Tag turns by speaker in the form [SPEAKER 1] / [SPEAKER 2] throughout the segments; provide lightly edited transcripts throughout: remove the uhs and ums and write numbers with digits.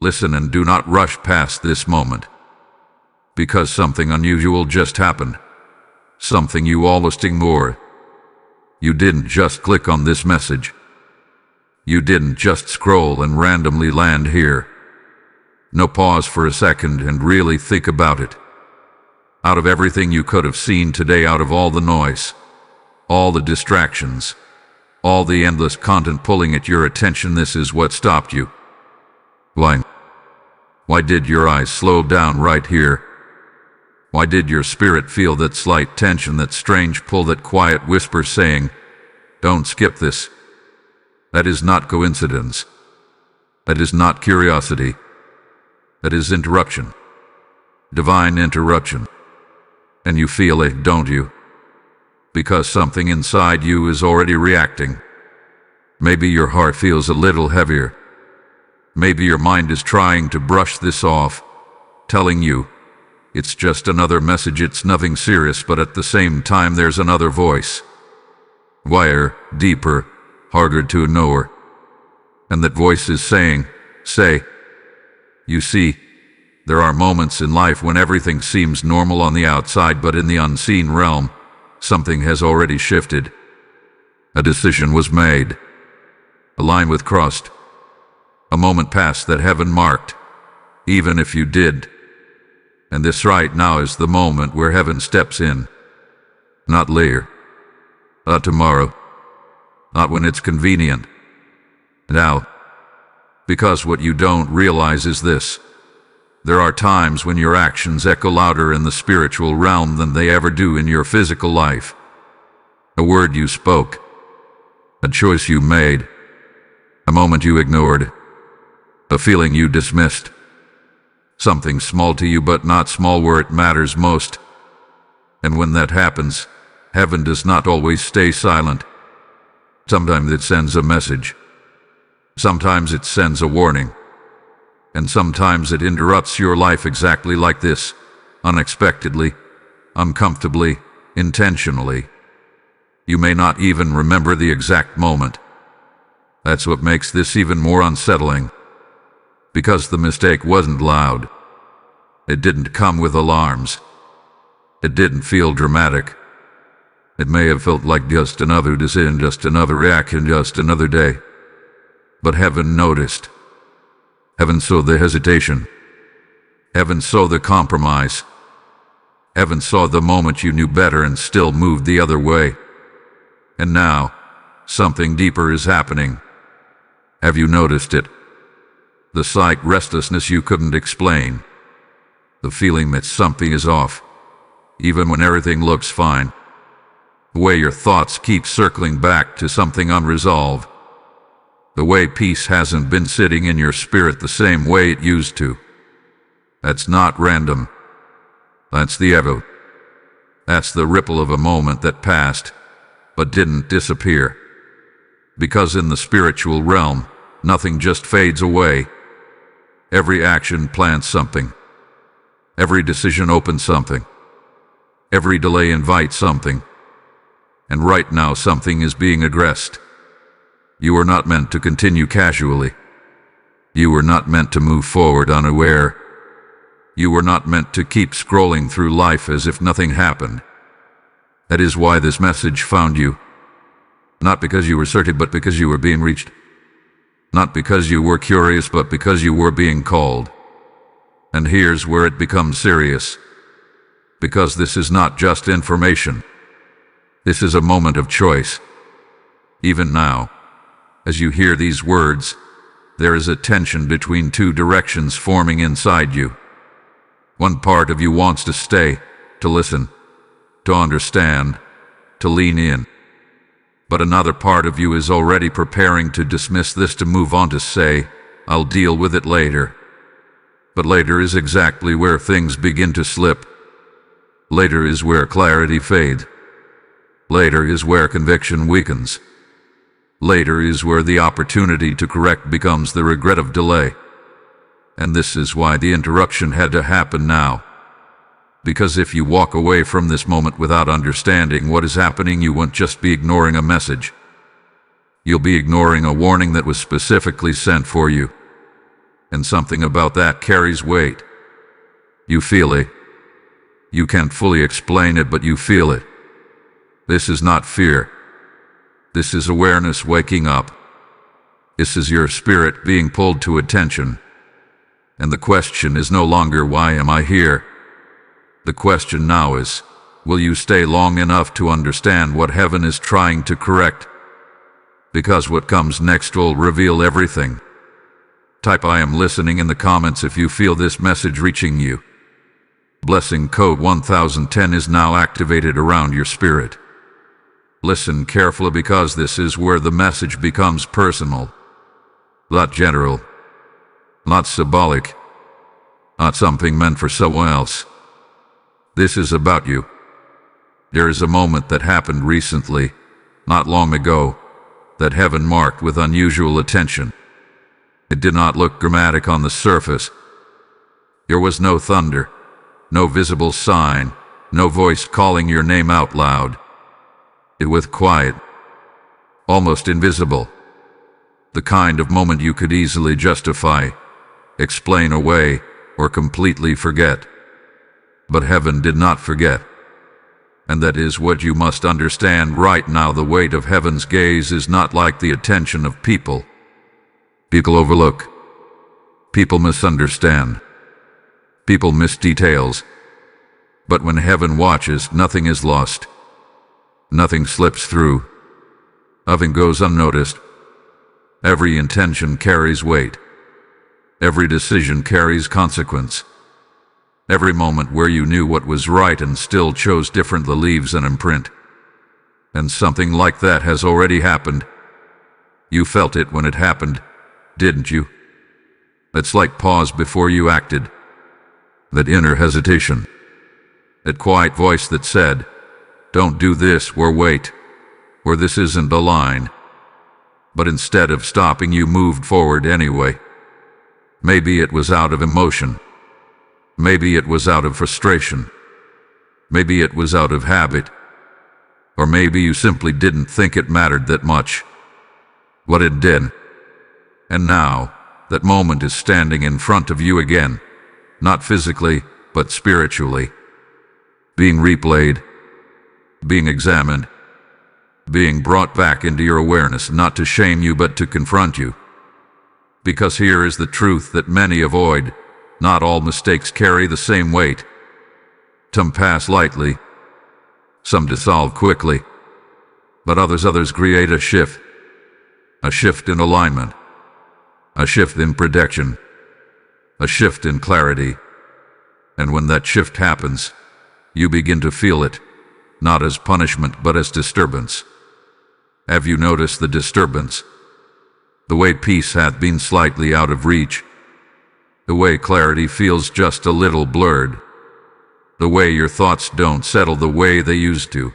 [SPEAKER 1] Listen and do not rush past this moment. Because something unusual just happened. Something you almost ignored. You didn't just click on this message. You didn't just scroll and randomly land here. No, pause for a second and really think about it. Out of everything you could have seen today, out of all the noise, all the distractions, all the endless content pulling at your attention, this is what stopped you. Why? Why did your eyes slow down right here? Why did your spirit feel that slight tension, that strange pull, that quiet whisper saying, "Don't skip this"? That is not coincidence. That is not curiosity. That is interruption. Divine interruption. And you feel it, don't you? Because something inside you is already reacting. Maybe your heart feels a little heavier. Maybe your mind is trying to brush this off, telling you, it's just another message, it's nothing serious, but at the same time there's another voice. Wider, deeper, harder to ignore. And that voice is saying, say. You see, there are moments in life when everything seems normal on the outside, but in the unseen realm, something has already shifted. A decision was made. A line was crossed. A moment passed that heaven marked, even if you did. And this right now is the moment where heaven steps in. Not later. Not tomorrow. Not when it's convenient. Now. Because what you don't realize is this. There are times when your actions echo louder in the spiritual realm than they ever do in your physical life. A word you spoke. A choice you made. A moment you ignored. A feeling you dismissed. Something small to you, but not small where it matters most. And when that happens, heaven does not always stay silent. Sometimes it sends a message. Sometimes it sends a warning. And sometimes it interrupts your life exactly like this, unexpectedly, uncomfortably, intentionally. You may not even remember the exact moment. That's what makes this even more unsettling. Because the mistake wasn't loud. It didn't come with alarms. It didn't feel dramatic. It may have felt like just another decision, just another reaction, just another day. But heaven noticed. Heaven saw the hesitation. Heaven saw the compromise. Heaven saw the moment you knew better and still moved the other way. And now, something deeper is happening. Have you noticed it? The slight restlessness you couldn't explain. The feeling that something is off, even when everything looks fine. The way your thoughts keep circling back to something unresolved. The way peace hasn't been sitting in your spirit the same way it used to. That's not random. That's the echo. That's the ripple of a moment that passed, but didn't disappear. Because in the spiritual realm, nothing just fades away. Every action plants something. Every decision opens something. Every delay invites something. And right now something is being addressed. You were not meant to continue casually. You were not meant to move forward unaware. You were not meant to keep scrolling through life as if nothing happened. That is why this message found you. Not because you were certain, but because you were being reached. Not because you were curious, but because you were being called. And here's where it becomes serious. Because this is not just information. This is a moment of choice. Even now, as you hear these words, there is a tension between two directions forming inside you. One part of you wants to stay, to listen, to understand, to lean in. But another part of you is already preparing to dismiss this, to move on, to say, I'll deal with it later. But later is exactly where things begin to slip. Later is where clarity fades. Later is where conviction weakens. Later is where the opportunity to correct becomes the regret of delay. And this is why the interruption had to happen now. Because if you walk away from this moment without understanding what is happening, you won't just be ignoring a message. You'll be ignoring a warning that was specifically sent for you. and something about that carries weight. You feel it. You can't fully explain it, but you feel it. This is not fear. This is awareness waking up. This is your spirit being pulled to attention. And the question is no longer, why am I here? The question now is, will you stay long enough to understand what heaven is trying to correct? Because what comes next will reveal everything. Type I am listening in the comments if you feel this message reaching you. Blessing code 1010 is now activated around your spirit. Listen carefully, because this is where the message becomes personal. Not general. Not symbolic. Not something meant for someone else. This is about you. There is a moment that happened recently, not long ago, that heaven marked with unusual attention. It did not look dramatic on the surface. There was no thunder, no visible sign, no voice calling your name out loud. It was quiet, almost invisible. The kind of moment you could easily justify, explain away, or completely forget. But heaven did not forget. And that is what you must understand right now. The weight of heaven's gaze is not like the attention of people. People overlook. People misunderstand. People miss details. But when heaven watches, nothing is lost. Nothing slips through. Nothing goes unnoticed. Every intention carries weight. Every decision carries consequence. Every moment where you knew what was right and still chose differently leaves an imprint. And something like that has already happened. You felt it when it happened, didn't you? It's like pause before you acted. That inner hesitation. That quiet voice that said, don't do this, or wait, or this isn't a line. But instead of stopping, you moved forward anyway. Maybe it was out of emotion. Maybe it was out of frustration. Maybe it was out of habit. Or maybe you simply didn't think it mattered that much. But it did. And now, that moment is standing in front of you again. Not physically, but spiritually. Being replayed. Being examined. Being brought back into your awareness, not to shame you but to confront you. Because here is the truth that many avoid. Not all mistakes carry the same weight. Some pass lightly. Some dissolve quickly. But others create a shift. A shift in alignment. A shift in protection. A shift in clarity. And when that shift happens, you begin to feel it, not as punishment but as disturbance. Have you noticed the disturbance? The way peace hath been slightly out of reach. The way clarity feels just a little blurred. The way your thoughts don't settle the way they used to.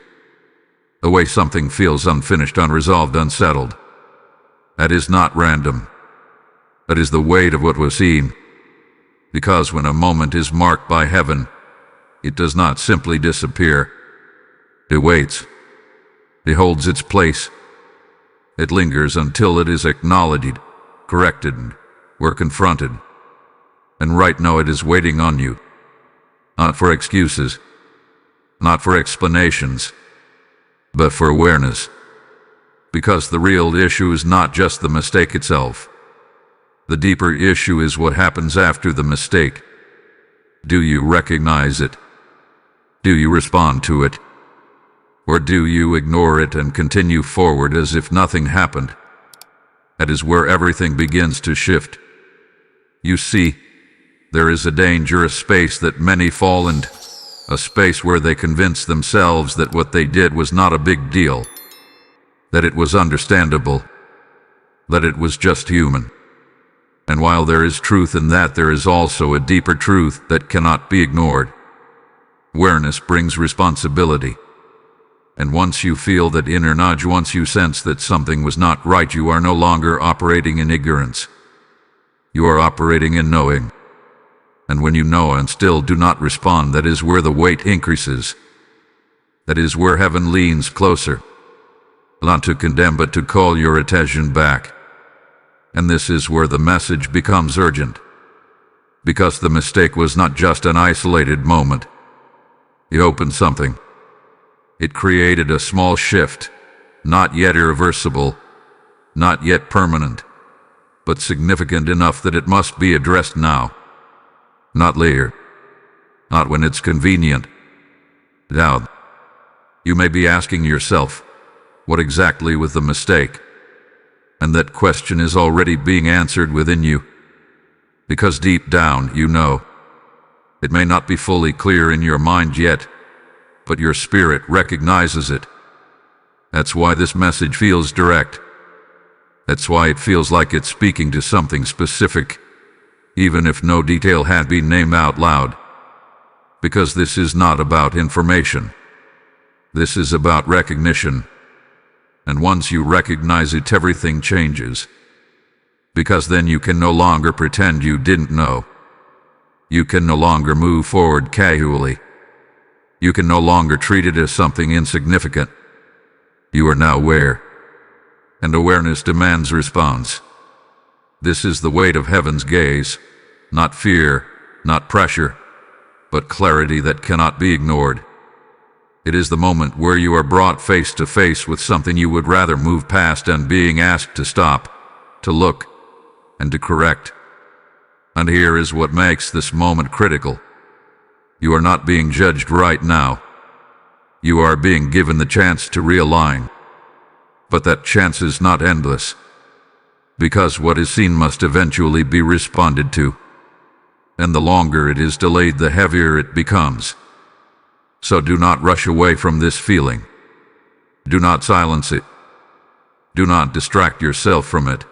[SPEAKER 1] The way something feels unfinished, unresolved, unsettled. That is not random. That is the weight of what was seen. Because when a moment is marked by heaven, it does not simply disappear. It waits. It holds its place. It lingers until it is acknowledged, corrected, or confronted. And right now it is waiting on you. Not for excuses, not for explanations, but for awareness. Because the real issue is not just the mistake itself. The deeper issue is what happens after the mistake. Do you recognize it? Do you respond to it? Or do you ignore it and continue forward as if nothing happened? That is where everything begins to shift. You see, there is a dangerous space that many fall in, a space where they convince themselves that what they did was not a big deal, that it was understandable, that it was just human. And while there is truth in that, there is also a deeper truth that cannot be ignored. Awareness brings responsibility. And once you feel that inner nudge, once you sense that something was not right, you are no longer operating in ignorance. You are operating in knowing. And when you know and still do not respond, that is where the weight increases. That is where heaven leans closer. Not to condemn, but to call your attention back. And this is where the message becomes urgent. Because the mistake was not just an isolated moment. It opened something. It created a small shift, not yet irreversible, not yet permanent, but significant enough that it must be addressed now. Not later. Not when it's convenient. Now, you may be asking yourself, what exactly was the mistake? And that question is already being answered within you. Because deep down, you know. It may not be fully clear in your mind yet, but your spirit recognizes it. That's why this message feels direct. That's why it feels like it's speaking to something specific, even if no detail had been named out loud. Because this is not about information. This is about recognition. And once you recognize it, everything changes. Because then you can no longer pretend you didn't know. You can no longer move forward casually. You can no longer treat it as something insignificant. You are now aware. And awareness demands response. This is the weight of heaven's gaze. Not fear, not pressure, but clarity that cannot be ignored. It is the moment where you are brought face to face with something you would rather move past and being asked to stop, to look, and to correct. And here is what makes this moment critical. You are not being judged right now. You are being given the chance to realign. But that chance is not endless. Because what is seen must eventually be responded to. And the longer it is delayed, the heavier it becomes. So do not rush away from this feeling. Do not silence it. Do not distract yourself from it.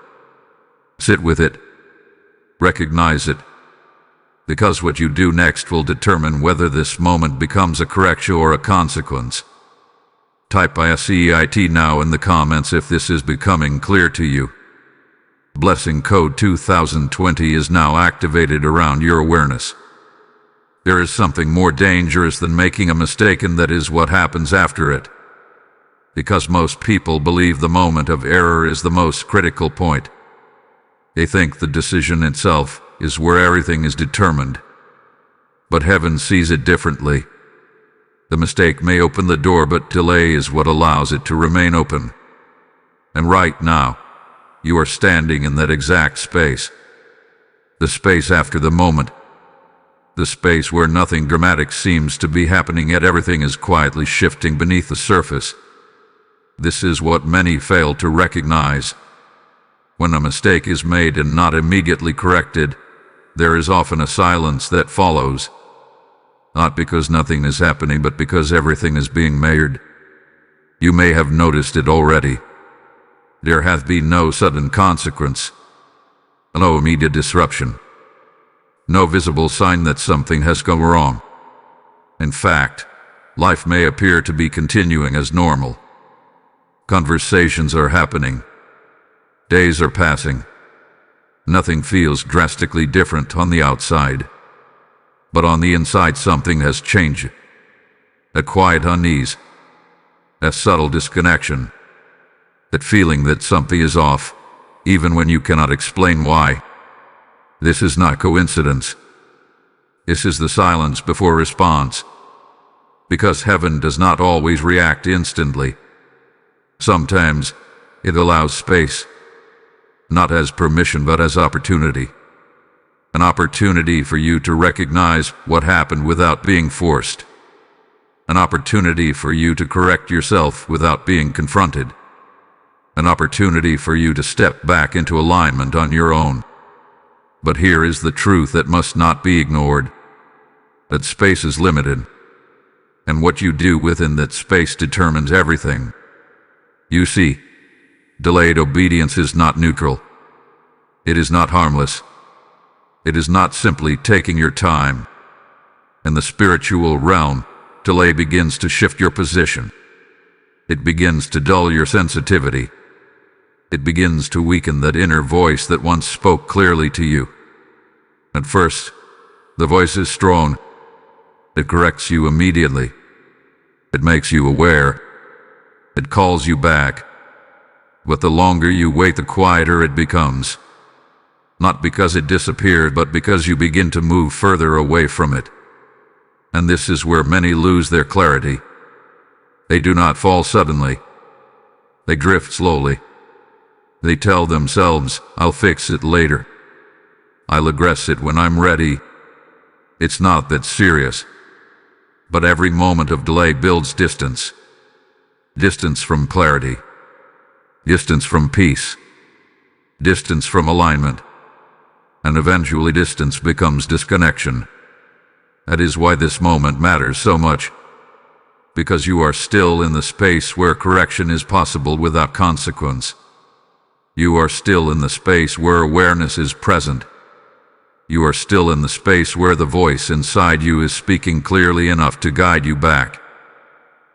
[SPEAKER 1] Sit with it. Recognize it. Because what you do next will determine whether this moment becomes a correction or a consequence. Type ISEIT now in the comments if this is becoming clear to you. Blessing Code 2020 is now activated around your awareness. There is something more dangerous than making a mistake, and that is what happens after it. Because most people believe the moment of error is the most critical point. They think the decision itself is where everything is determined. But heaven sees it differently. The mistake may open the door, but delay is what allows it to remain open. And right now, you are standing in that exact space. The space after the moment. The space where nothing dramatic seems to be happening, yet everything is quietly shifting beneath the surface. This is what many fail to recognize. When a mistake is made and not immediately corrected, there is often a silence that follows. Not because nothing is happening, but because everything is being measured. You may have noticed it already. There hath been no sudden consequence, no immediate disruption, no visible sign that something has gone wrong. In fact, life may appear to be continuing as normal. Conversations are happening. Days are passing. Nothing feels drastically different on the outside. But on the inside something has changed. A quiet unease. A subtle disconnection. That feeling that something is off, even when you cannot explain why. This is not coincidence. This is the silence before response. Because heaven does not always react instantly. Sometimes it allows space. Not as permission, but as opportunity. An opportunity for you to recognize what happened without being forced. An opportunity for you to correct yourself without being confronted. An opportunity for you to step back into alignment on your own. But here is the truth that must not be ignored. That space is limited. And what you do within that space determines everything. You see, delayed obedience is not neutral. It is not harmless. It is not simply taking your time. In the spiritual realm, delay begins to shift your position. It begins to dull your sensitivity. It begins to weaken that inner voice that once spoke clearly to you. At first, the voice is strong. It corrects you immediately. It makes you aware. It calls you back. But the longer you wait, the quieter it becomes. not because it disappeared, but because you begin to move further away from it. And this is where many lose their clarity. They do not fall suddenly. They drift slowly. They tell themselves, "I'll fix it later. I'll address it when I'm ready." It's not that serious. But every moment of delay builds distance. Distance from clarity. Distance from peace. Distance from alignment. And eventually distance becomes disconnection. That is why this moment matters so much. Because you are still in the space where correction is possible without consequence. You are still in the space where awareness is present. You are still in the space where the voice inside you is speaking clearly enough to guide you back.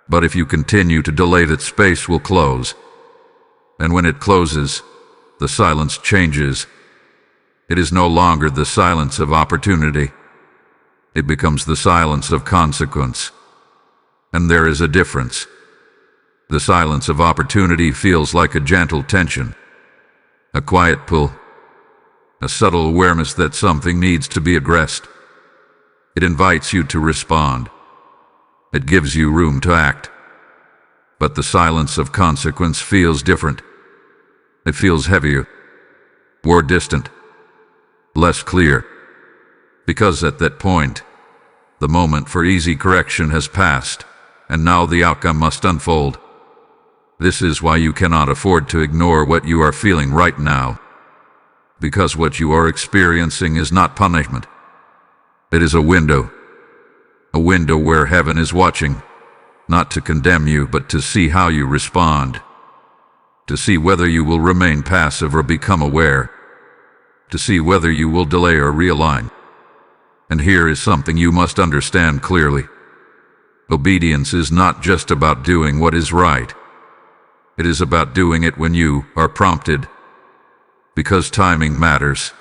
[SPEAKER 1] But if you continue to delay, that space will close. And when it closes, the silence changes. It is no longer the silence of opportunity. It becomes the silence of consequence. And there is a difference. The silence of opportunity feels like a gentle tension, a quiet pull, a subtle awareness that something needs to be addressed. It invites you to respond. It gives you room to act. But the silence of consequence feels different. It feels heavier, more distant, less clear. Because at that point, the moment for easy correction has passed, and now the outcome must unfold. This is why you cannot afford to ignore what you are feeling right now. Because what you are experiencing is not punishment. It is a window where heaven is watching, not to condemn you, but to see how you respond, to see whether you will remain passive or become aware, to see whether you will delay or realign. And here is something you must understand clearly. Obedience is not just about doing what is right. It is about doing it when you are prompted. Because timing matters.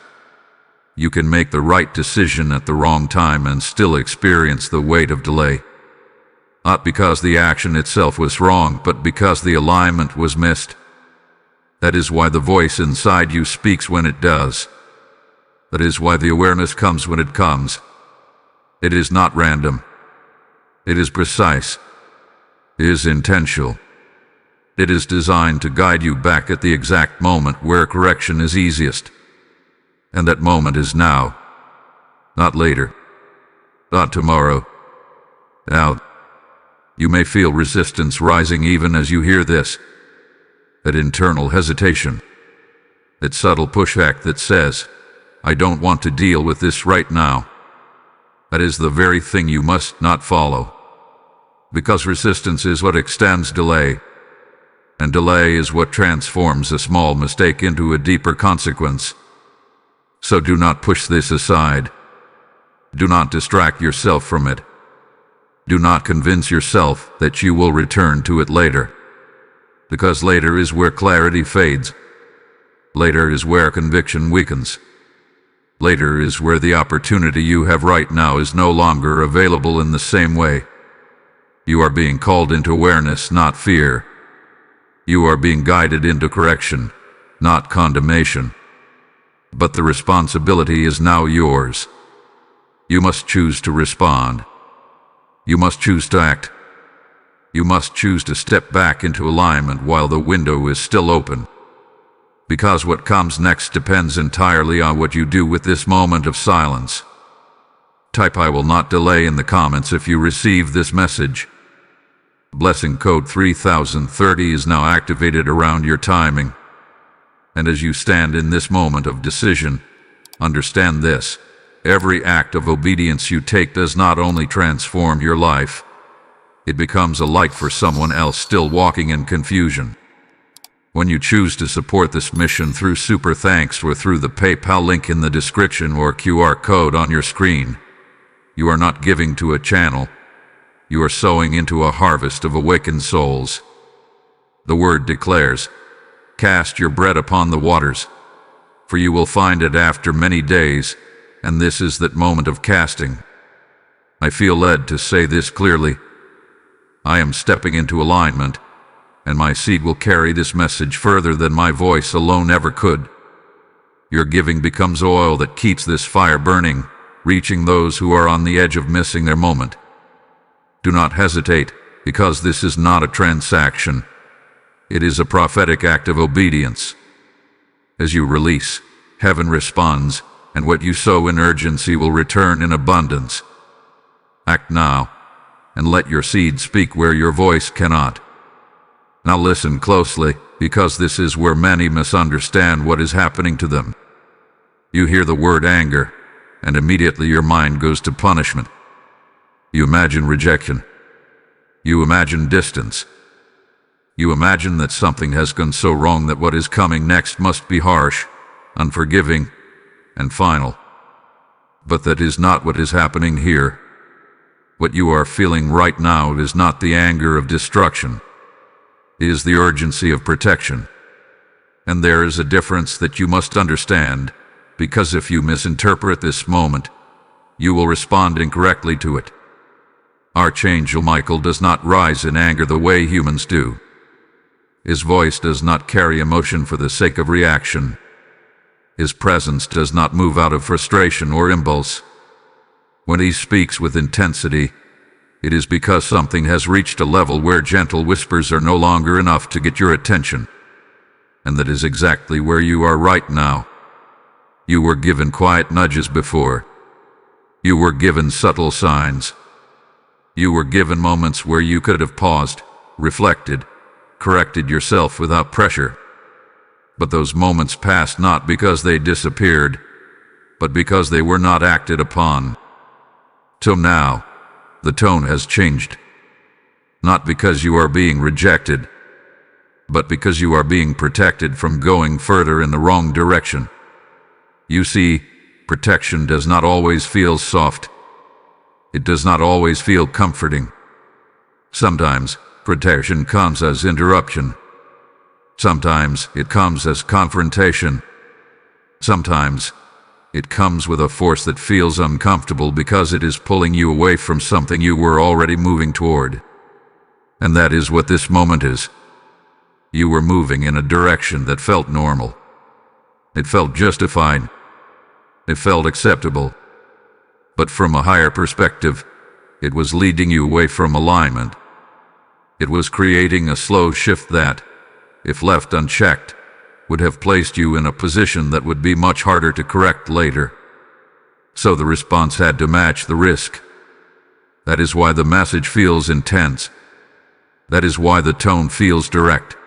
[SPEAKER 1] You can make the right decision at the wrong time and still experience the weight of delay. Not because the action itself was wrong, but because the alignment was missed. That is why the voice inside you speaks when it does. That is why the awareness comes when it comes. It is not random. It is precise. It is intentional. It is designed to guide you back at the exact moment where correction is easiest. And that moment is now. Not later. Not tomorrow. Now. You may feel resistance rising even as you hear this. That internal hesitation. That subtle pushback that says, "I don't want to deal with this right now." That is the very thing you must not follow. Because resistance is what extends delay. And delay is what transforms a small mistake into a deeper consequence. So do not push this aside. Do not distract yourself from it. Do not convince yourself that you will return to it later. Because later is where clarity fades. Later is where conviction weakens. Later is where the opportunity you have right now is no longer available in the same way. You are being called into awareness, not fear. You are being guided into correction, not condemnation. But the responsibility is now yours. You must choose to respond. You must choose to act. You must choose to step back into alignment while the window is still open. Because what comes next depends entirely on what you do with this moment of silence. Type "I will not delay" in the comments if you receive this message. Blessing code 3030 is now activated around your timing. And as you stand in this moment of decision, understand this: every act of obedience you take does not only transform your life, it becomes a light for someone else still walking in confusion. When you choose to support this mission through Super Thanks or through the PayPal link in the description or QR code on your screen, you are not giving to a channel. You are sowing into a harvest of awakened souls. The word declares, "Cast your bread upon the waters, for you will find it after many days," and this is that moment of casting. I feel led to say this clearly. I am stepping into alignment, and my seed will carry this message further than my voice alone ever could. Your giving becomes oil that keeps this fire burning, reaching those who are on the edge of missing their moment. Do not hesitate, because this is not a transaction. It is a prophetic act of obedience. As you release, heaven responds, and what you sow in urgency will return in abundance. Act now, and let your seed speak where your voice cannot. Now listen closely, because this is where many misunderstand what is happening to them. You hear the word anger, and immediately your mind goes to punishment. You imagine rejection. You imagine distance. You imagine that something has gone so wrong that what is coming next must be harsh, unforgiving, and final. But that is not what is happening here. What you are feeling right now is not the anger of destruction. It is the urgency of protection. And there is a difference that you must understand, because if you misinterpret this moment, you will respond incorrectly to it. Archangel Michael does not rise in anger the way humans do. His voice does not carry emotion for the sake of reaction. His presence does not move out of frustration or impulse. When he speaks with intensity, it is because something has reached a level where gentle whispers are no longer enough to get your attention. And that is exactly where you are right now. You were given quiet nudges before. You were given subtle signs. You were given moments where you could have paused, reflected, corrected yourself without pressure. But those moments passed not because they disappeared, but because they were not acted upon. Till now, the tone has changed. Not because you are being rejected, but because you are being protected from going further in the wrong direction. You see, protection does not always feel soft. It does not always feel comforting. Sometimes, protection comes as interruption. Sometimes it comes as confrontation. Sometimes it comes with a force that feels uncomfortable because it is pulling you away from something you were already moving toward. And that is what this moment is. You were moving in a direction that felt normal. It felt justified. It felt acceptable. But from a higher perspective, it was leading you away from alignment. It was creating a slow shift that, if left unchecked, would have placed you in a position that would be much harder to correct later. So the response had to match the risk. That is why the message feels intense. That is why the tone feels direct.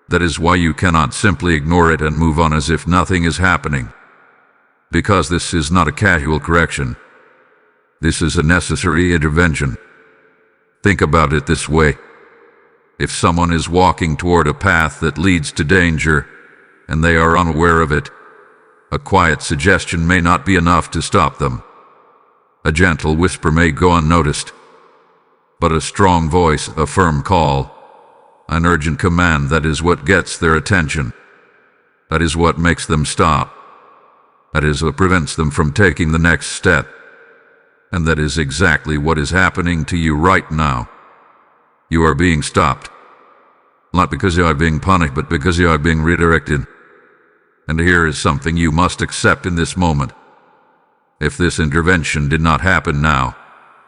[SPEAKER 1] That is why you cannot simply ignore it and move on as if nothing is happening. Because this is not a casual correction. This is a necessary intervention. Think about it this way. If someone is walking toward a path that leads to danger, and they are unaware of it, a quiet suggestion may not be enough to stop them. A gentle whisper may go unnoticed. But a strong voice, a firm call, an urgent command, that is what gets their attention. That is what makes them stop. That is what prevents them from taking the next step. And that is exactly what is happening to you right now. You are being stopped. Not because you are being punished, but because you are being redirected. And here is something you must accept in this moment. If this intervention did not happen now,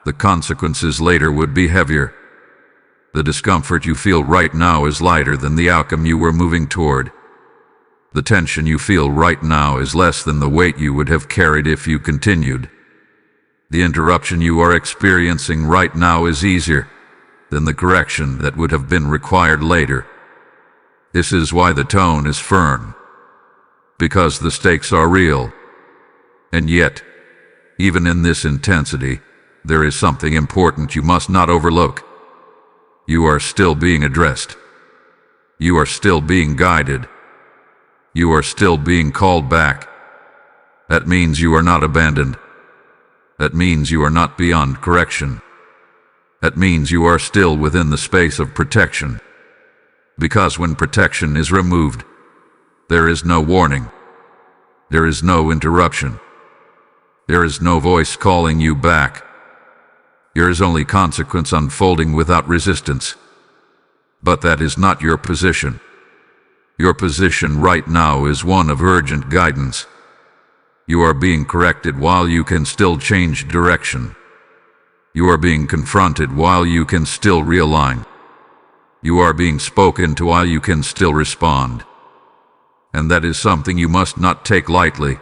[SPEAKER 1] the consequences later would be heavier. The discomfort you feel right now is lighter than the outcome you were moving toward. The tension you feel right now is less than the weight you would have carried if you continued. The interruption you are experiencing right now is easier than the correction that would have been required later. This is why the tone is firm. Because the stakes are real. And yet, even in this intensity, there is something important you must not overlook. You are still being addressed. You are still being guided. You are still being called back. That means you are not abandoned. That means you are not beyond correction. That means you are still within the space of protection. Because when protection is removed, there is no warning. There is no interruption. There is no voice calling you back. There is only consequence unfolding without resistance. But that is not your position. Your position right now is one of urgent guidance. You are being corrected while you can still change direction. You are being confronted while you can still realign. You are being spoken to while you can still respond. And that is something you must not take lightly,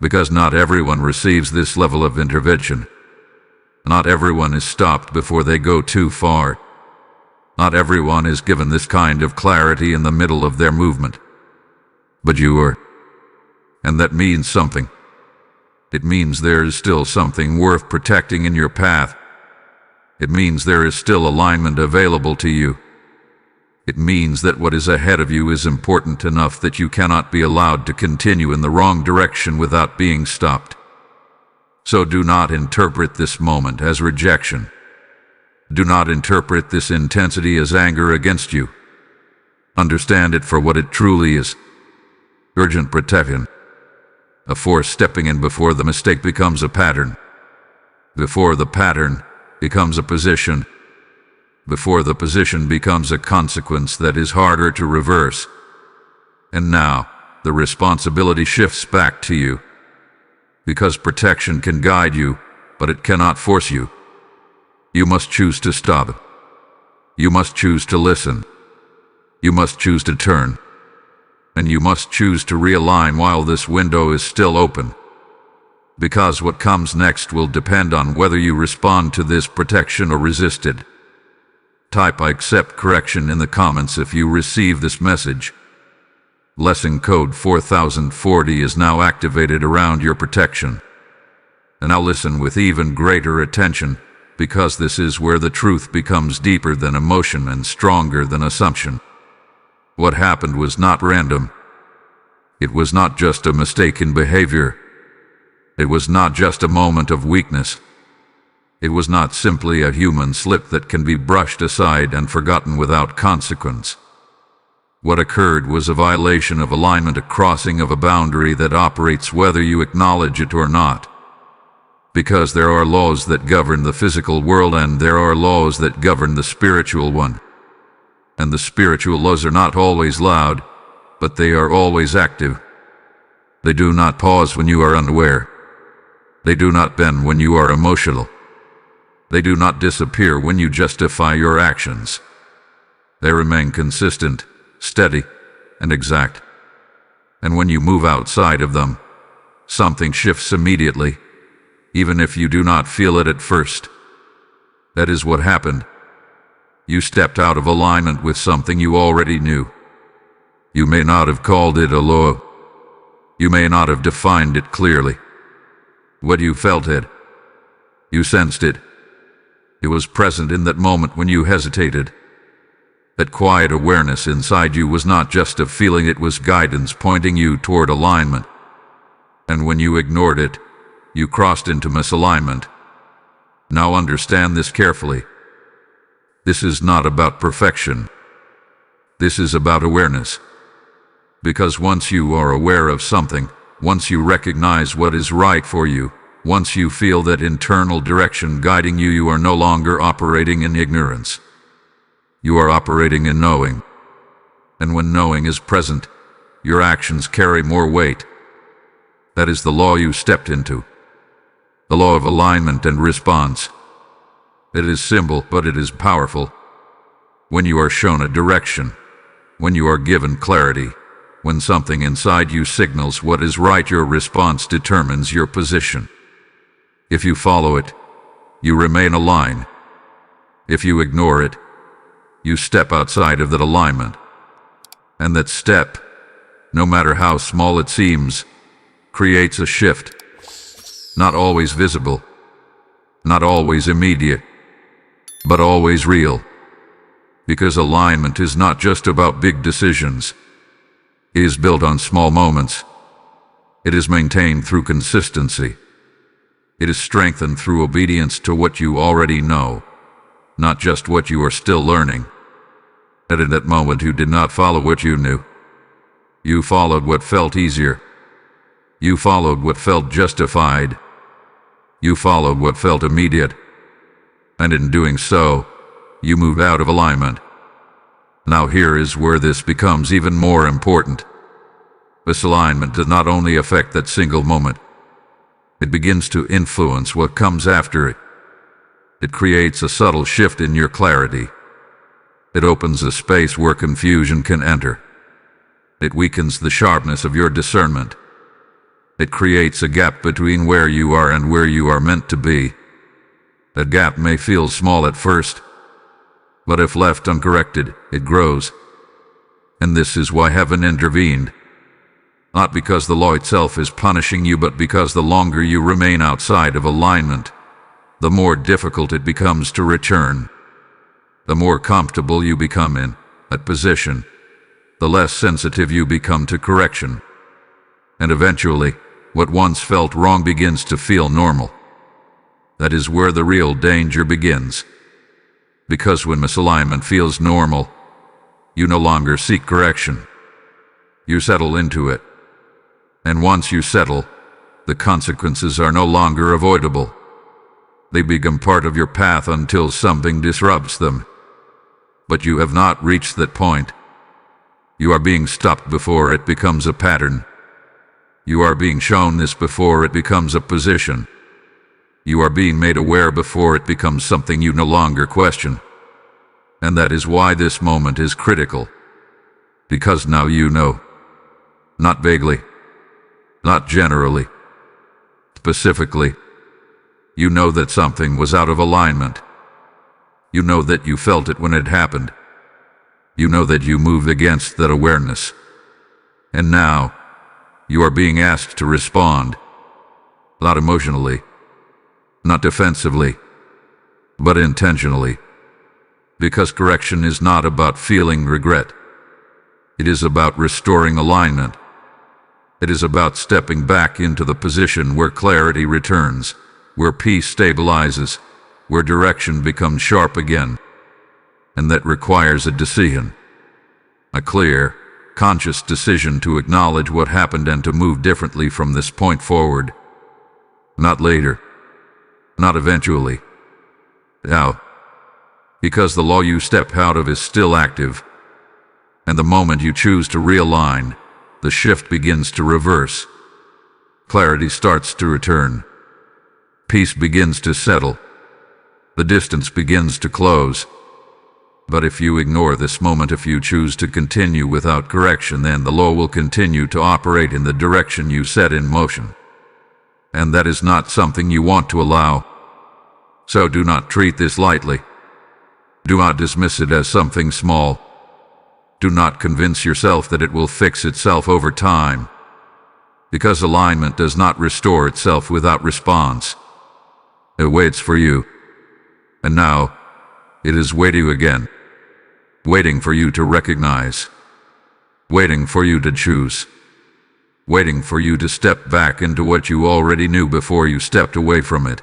[SPEAKER 1] because not everyone receives this level of intervention. Not everyone is stopped before they go too far. Not everyone is given this kind of clarity in the middle of their movement. But you are. And that means something. It means there is still something worth protecting in your path. It means there is still alignment available to you. It means that what is ahead of you is important enough that you cannot be allowed to continue in the wrong direction without being stopped. So do not interpret this moment as rejection. Do not interpret this intensity as anger against you. Understand it for what it truly is. Urgent protection. A force stepping in before the mistake becomes a pattern. Before the pattern becomes a position. Before the position becomes a consequence that is harder to reverse. And now, the responsibility shifts back to you. Because protection can guide you, but it cannot force you. You must choose to stop. You must choose to listen. You must choose to turn. And you must choose to realign while this window is still open. Because what comes next will depend on whether you respond to this protection or resist it. Type "I accept correction" in the comments if you receive this message. Lesson code 4040 is now activated around your protection. And now listen with even greater attention, because this is where the truth becomes deeper than emotion and stronger than assumption. What happened was not random. It was not just a mistake in behavior. It was not just a moment of weakness. It was not simply a human slip that can be brushed aside and forgotten without consequence. What occurred was a violation of alignment, a crossing of a boundary that operates whether you acknowledge it or not. Because there are laws that govern the physical world and there are laws that govern the spiritual one. And the spiritual laws are not always loud, but they are always active. They do not pause when you are unaware. They do not bend when you are emotional. They do not disappear when you justify your actions. They remain consistent, steady, and exact. And when you move outside of them, something shifts immediately, even if you do not feel it at first. That is what happened. You stepped out of alignment with something you already knew. You may not have called it a law. You may not have defined it clearly. But you felt it. You sensed it. It was present in that moment when you hesitated. That quiet awareness inside you was not just a feeling, it was guidance pointing you toward alignment. And when you ignored it, you crossed into misalignment. Now understand this carefully. This is not about perfection. This is about awareness. Because once you are aware of something, once you recognize what is right for you, once you feel that internal direction guiding you, you are no longer operating in ignorance. You are operating in knowing. And when knowing is present, your actions carry more weight. That is the law you stepped into. The law of alignment and response. It is simple, but it is powerful. When you are shown a direction, when you are given clarity, when something inside you signals what is right, your response determines your position. If you follow it, you remain aligned. If you ignore it, you step outside of that alignment. And that step, no matter how small it seems, creates a shift. Not always visible, not always immediate, but always real. Because alignment is not just about big decisions. It is built on small moments. It is maintained through consistency. It is strengthened through obedience to what you already know, not just what you are still learning. And in that moment you did not follow what you knew. You followed what felt easier. You followed what felt justified. You followed what felt immediate. And in doing so, you moved out of alignment. Now here is where this becomes even more important. Misalignment does not only affect that single moment. It begins to influence what comes after it. It creates a subtle shift in your clarity. It opens a space where confusion can enter. It weakens the sharpness of your discernment. It creates a gap between where you are and where you are meant to be. That gap may feel small at first, but if left uncorrected, it grows. And this is why heaven intervened. Not because the law itself is punishing you, but because the longer you remain outside of alignment, the more difficult it becomes to return. The more comfortable you become in that position, the less sensitive you become to correction. And eventually, what once felt wrong begins to feel normal. That is where the real danger begins. Because when misalignment feels normal, you no longer seek correction. You settle into it. And once you settle, the consequences are no longer avoidable. They become part of your path until something disrupts them. But you have not reached that point. You are being stopped before it becomes a pattern. You are being shown this before it becomes a position. You are being made aware before it becomes something you no longer question. And that is why this moment is critical. Because now you know. Not vaguely. Not generally. Specifically. You know that something was out of alignment. You know that you felt it when it happened. You know that you moved against that awareness. And now, you are being asked to respond. Not emotionally. Not defensively, but intentionally. Because correction is not about feeling regret. It is about restoring alignment. It is about stepping back into the position where clarity returns, where peace stabilizes, where direction becomes sharp again. And that requires a decision. A clear, conscious decision to acknowledge what happened and to move differently from this point forward. Not later. Not eventually. Now. Because the law you step out of is still active. And the moment you choose to realign, the shift begins to reverse. Clarity starts to return. Peace begins to settle. The distance begins to close. But if you ignore this moment, if you choose to continue without correction, then the law will continue to operate in the direction you set in motion. And that is not something you want to allow. So do not treat this lightly. Do not dismiss it as something small. Do not convince yourself that it will fix itself over time. Because alignment does not restore itself without response. It waits for you. And now, it is waiting again. Waiting for you to recognize. Waiting for you to choose. Waiting for you to step back into what you already knew before you stepped away from it.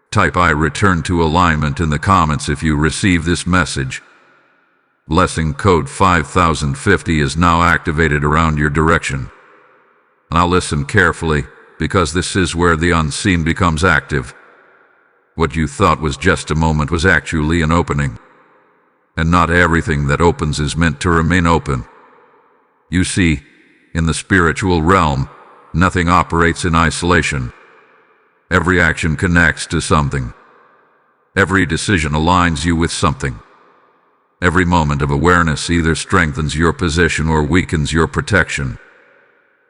[SPEAKER 1] Type "I return to alignment" in the comments if you receive this message. Blessing code 5050 is now activated around your direction. Now listen carefully, because this is where the unseen becomes active. What you thought was just a moment was actually an opening. And not everything that opens is meant to remain open. You see, in the spiritual realm, nothing operates in isolation. Every action connects to something. Every decision aligns you with something. Every moment of awareness either strengthens your position or weakens your protection.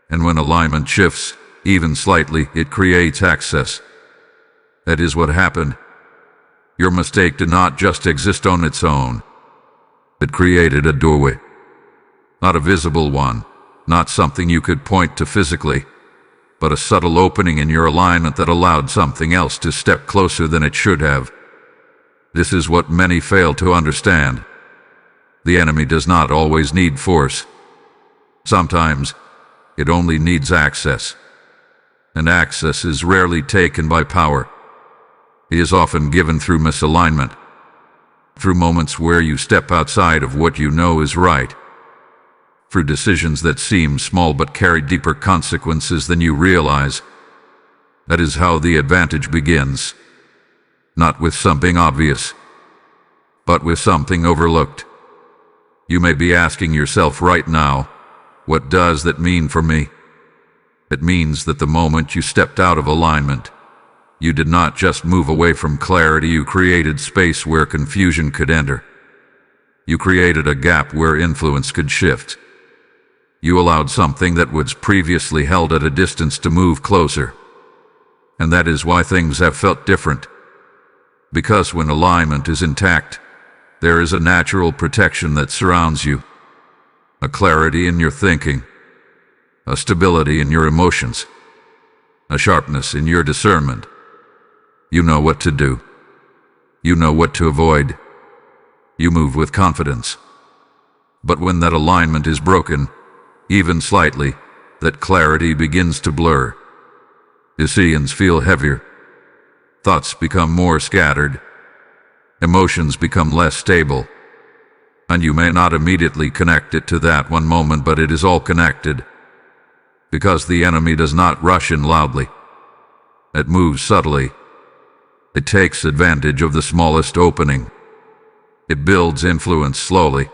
[SPEAKER 1] And when alignment shifts, even slightly, it creates access. That is what happened. Your mistake did not just exist on its own. It created a doorway. Not a visible one, not something you could point to physically, but a subtle opening in your alignment that allowed something else to step closer than it should have. This is what many fail to understand. The enemy does not always need force. Sometimes, it only needs access. And access is rarely taken by power. It is often given through misalignment. Through moments where you step outside of what you know is right. Through decisions that seem small but carry deeper consequences than you realize. That is how the advantage begins. Not with something obvious, but with something overlooked. You may be asking yourself right now, what does that mean for me? It means that the moment you stepped out of alignment, you did not just move away from clarity, you created space where confusion could enter. You created a gap where influence could shift. You allowed something that was previously held at a distance to move closer. And that is why things have felt different. Because when alignment is intact, there is a natural protection that surrounds you. A clarity in your thinking, a stability in your emotions, a sharpness in your discernment. You know what to do. You know what to avoid. You move with confidence. But when that alignment is broken, even slightly, that clarity begins to blur. Decisions feel heavier. Thoughts become more scattered. Emotions become less stable. And you may not immediately connect it to that one moment, but it is all connected. Because the enemy does not rush in loudly. It moves subtly. It takes advantage of the smallest opening. It builds influence slowly.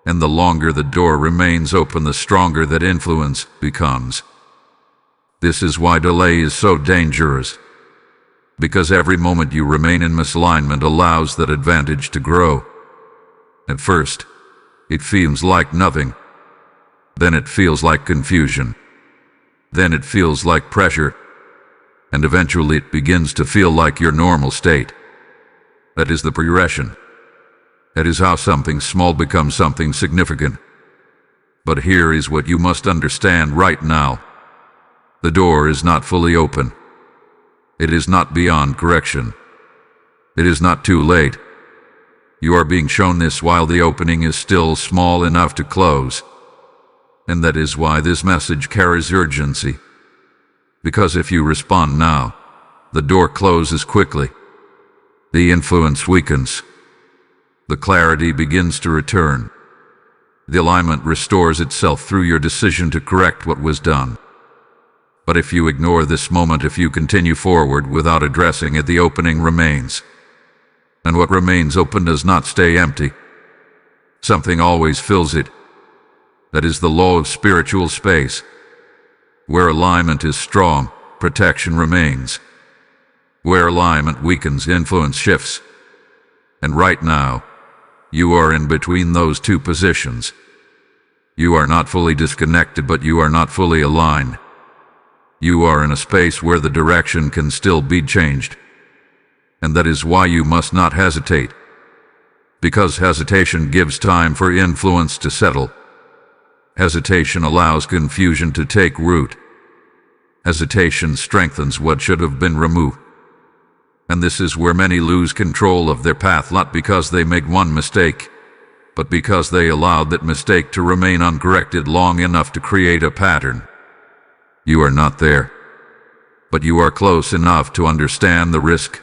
[SPEAKER 1] And the longer the door remains open, the stronger that influence becomes. This is why delay is so dangerous. Because every moment you remain in misalignment allows that advantage to grow. At first, it feels like nothing. Then it feels like confusion. Then it feels like pressure. And eventually it begins to feel like your normal state. That is the progression. That is how something small becomes something significant. But here is what you must understand right now. The door is not fully open. It is not beyond correction. It is not too late. You are being shown this while the opening is still small enough to close. And that is why this message carries urgency. Because if you respond now, the door closes quickly. The influence weakens. The clarity begins to return. The alignment restores itself through your decision to correct what was done. But if you ignore this moment, if you continue forward without addressing it, the opening remains. And what remains open does not stay empty. Something always fills it. That is the law of spiritual space. Where alignment is strong, protection remains. Where alignment weakens, influence shifts. And right now, you are in between those two positions. You are not fully disconnected, but you are not fully aligned. You are in a space where the direction can still be changed. And that is why you must not hesitate. Because hesitation gives time for influence to settle. Hesitation allows confusion to take root. Hesitation strengthens what should have been removed. And this is where many lose control of their path, not because they made one mistake, but because they allowed that mistake to remain uncorrected long enough to create a pattern. You are not there, but you are close enough to understand the risk.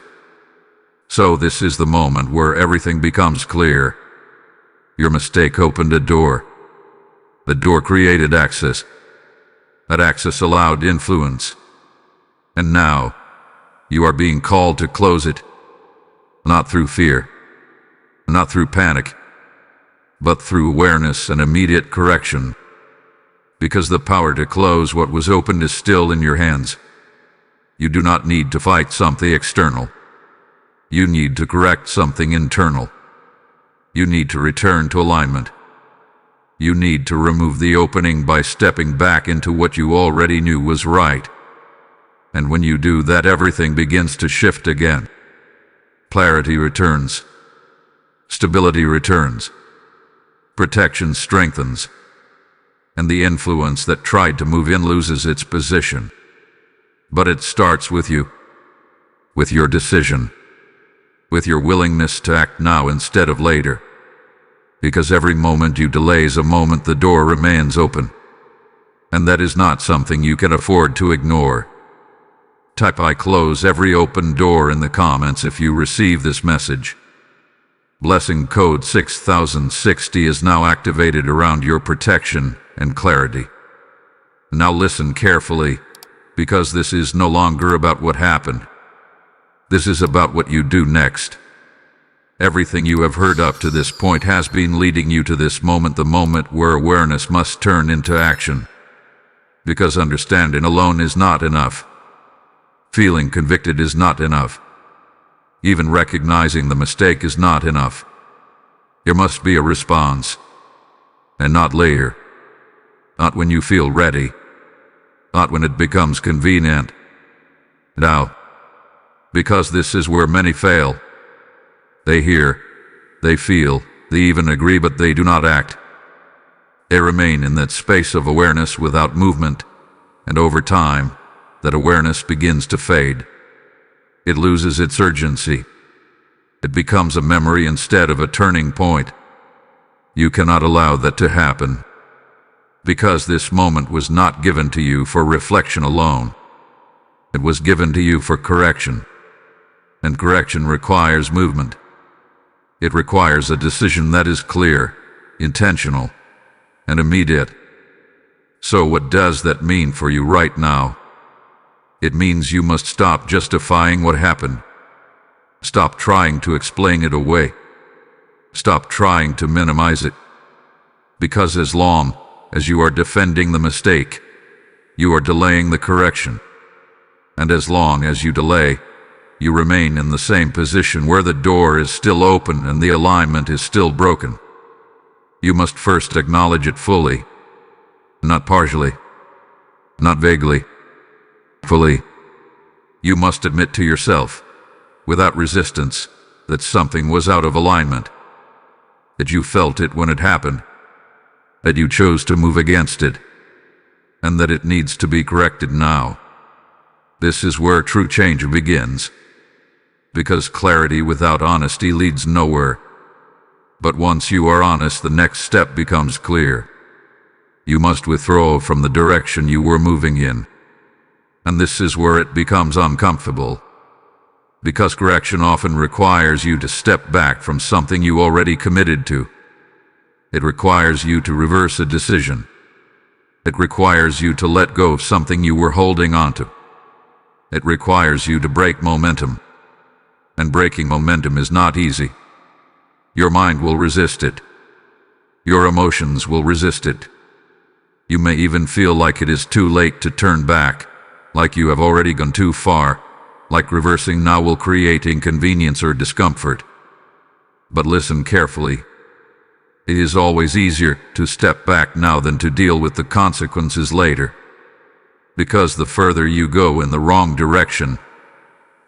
[SPEAKER 1] So this is the moment where everything becomes clear. Your mistake opened a door. The door created access. That access allowed influence. And now, you are being called to close it. Not through fear, not through panic, but through awareness and immediate correction. Because the power to close what was opened is still in your hands. You do not need to fight something external. You need to correct something internal. You need to return to alignment. You need to remove the opening by stepping back into what you already knew was right. And when you do that, everything begins to shift again. Clarity returns. Stability returns. Protection strengthens. And the influence that tried to move in loses its position. But it starts with you. With your decision. With your willingness to act now instead of later. Because every moment you delay is a moment the door remains open. And that is not something you can afford to ignore. Type "I close every open door" in the comments if you receive this message. Blessing code 6060 is now activated around your protection and clarity. Now listen carefully, because this is no longer about what happened. This is about what you do next. Everything you have heard up to this point has been leading you to this moment, the moment where awareness must turn into action. Because understanding alone is not enough. Feeling convicted is not enough. Even recognizing the mistake is not enough. There must be a response. And not later. Not when you feel ready. Not when it becomes convenient. Now. Because this is where many fail. They hear, they feel, they even agree, but they do not act. They remain in that space of awareness without movement, and over time, that awareness begins to fade. It loses its urgency. It becomes a memory instead of a turning point. You cannot allow that to happen, because this moment was not given to you for reflection alone. It was given to you for correction, and correction requires movement. It requires a decision that is clear, intentional, and immediate. So what does that mean for you right now? It means you must stop justifying what happened. Stop trying to explain it away. Stop trying to minimize it. Because as long as you are defending the mistake, you are delaying the correction. And as long as you delay, you remain in the same position where the door is still open and the alignment is still broken. You must first acknowledge it fully, not partially, not vaguely, fully. You must admit to yourself, without resistance, that something was out of alignment, that you felt it when it happened, that you chose to move against it, and that it needs to be corrected now. This is where true change begins. Because clarity without honesty leads nowhere. But once you are honest, the next step becomes clear. You must withdraw from the direction you were moving in. And this is where it becomes uncomfortable. Because correction often requires you to step back from something you already committed to. It requires you to reverse a decision. It requires you to let go of something you were holding onto. It requires you to break momentum. And breaking momentum is not easy. Your mind will resist it. Your emotions will resist it. You may even feel like it is too late to turn back, like you have already gone too far, like reversing now will create inconvenience or discomfort. But listen carefully. It is always easier to step back now than to deal with the consequences later. Because the further you go in the wrong direction,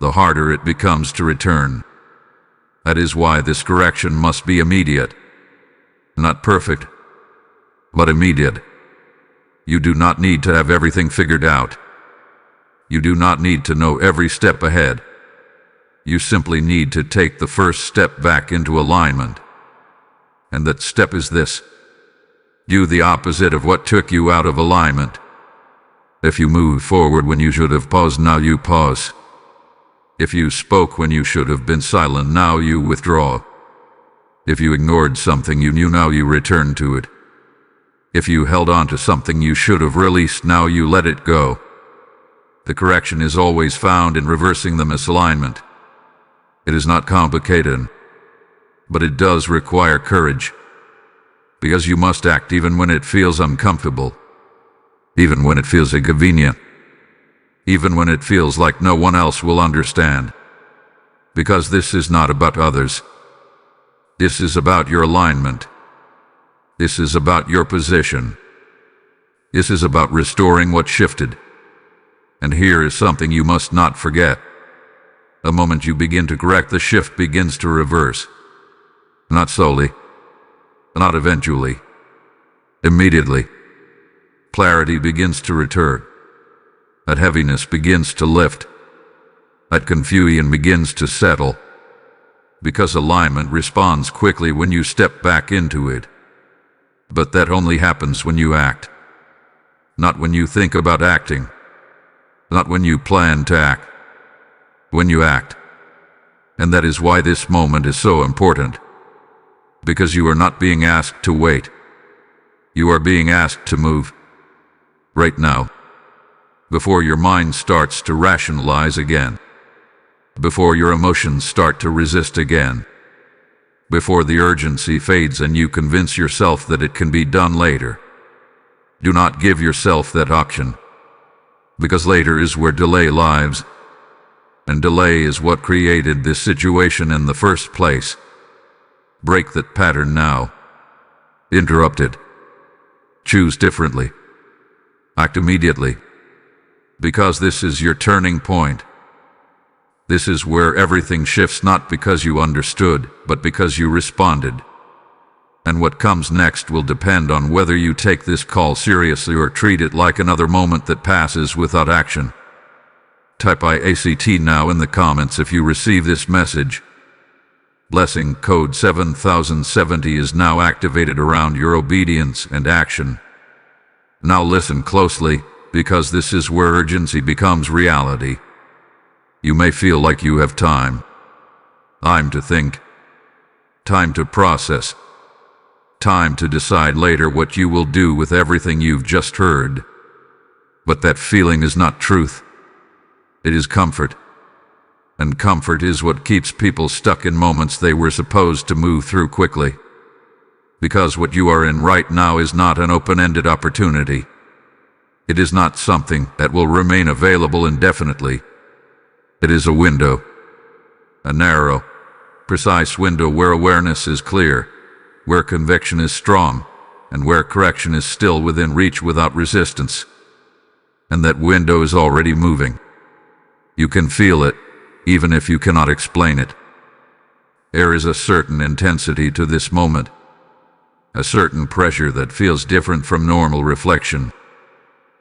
[SPEAKER 1] the harder it becomes to return. That is why this correction must be immediate. Not perfect, but immediate. You do not need to have everything figured out. You do not need to know every step ahead. You simply need to take the first step back into alignment. And that step is this. Do the opposite of what took you out of alignment. If you moved forward when you should have paused, now you pause. If you spoke when you should have been silent, now you withdraw. If you ignored something you knew, now you return to it. If you held on to something you should have released, now you let it go. The correction is always found in reversing the misalignment. It is not complicated, but it does require courage. Because you must act even when it feels uncomfortable, even when it feels inconvenient. Even when it feels like no one else will understand. Because this is not about others. This is about your alignment. This is about your position. This is about restoring what shifted. And here is something you must not forget. The moment you begin to correct, the shift begins to reverse. Not slowly, not eventually, immediately. Clarity begins to return. That heaviness begins to lift. That confusion begins to settle. Because alignment responds quickly when you step back into it. But that only happens when you act. Not when you think about acting. Not when you plan to act. When you act. And that is why this moment is so important. Because you are not being asked to wait. You are being asked to move. Right now. Before your mind starts to rationalize again. Before your emotions start to resist again. before the urgency fades and you convince yourself that it can be done later. Do not give yourself that option, because later is where delay lives, and delay is what created this situation in the first place. Break that pattern now. Interrupt it. Choose differently. Act immediately, because this is your turning point. This is where everything shifts, not because you understood, but because you responded. And what comes next will depend on whether you take this call seriously or treat it like another moment that passes without action. Type IACT now in the comments if you receive this message. Blessing code 7070 is now activated around your obedience and action. Now listen closely, because this is where urgency becomes reality. You may feel like you have time. Time to think. Time to process. Time to decide later what you will do with everything you've just heard. But that feeling is not truth. It is comfort. And comfort is what keeps people stuck in moments they were supposed to move through quickly. Because what you are in right now is not an open-ended opportunity. It is not something that will remain available indefinitely. It is a window. A narrow, precise window where awareness is clear, where conviction is strong, and where correction is still within reach without resistance. And that window is already moving. You can feel it, even if you cannot explain it. There is a certain intensity to this moment, a certain pressure that feels different from normal reflection.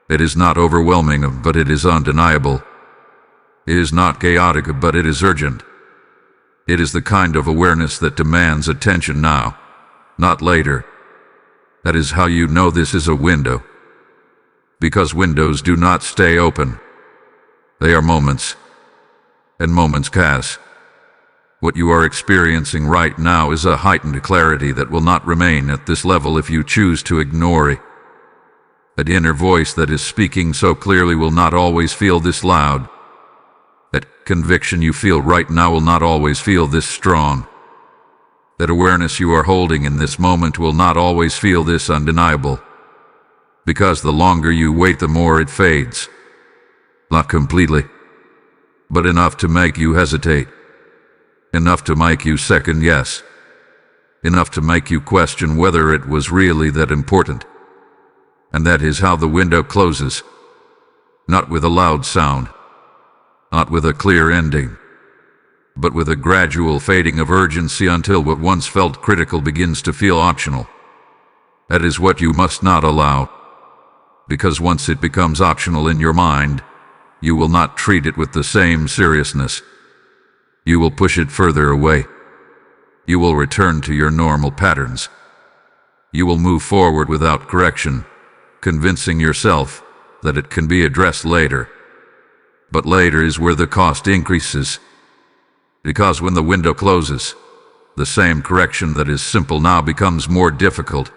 [SPEAKER 1] It is not overwhelming, but it is undeniable. It is not chaotic, but it is urgent. It is the kind of awareness that demands attention now, not later. That is how you know this is a window. Because windows do not stay open. They are moments. And moments pass. What you are experiencing right now is a heightened clarity that will not remain at this level if you choose to ignore it. That inner voice that is speaking so clearly will not always feel this loud. That conviction you feel right now will not always feel this strong. That awareness you are holding in this moment will not always feel this undeniable. Because the longer you wait, the more it fades. Not completely, but enough to make you hesitate. Enough to make you second guess. Enough to make you question whether it was really that important. And that is how the window closes. Not with a loud sound. Not with a clear ending. But with a gradual fading of urgency until what once felt critical begins to feel optional. That is what you must not allow. Because once it becomes optional in your mind, you will not treat it with the same seriousness. You will push it further away. You will return to your normal patterns. You will move forward without correction, convincing yourself that it can be addressed later. But later is where the cost increases. Because when the window closes, the same correction that is simple now becomes more difficult.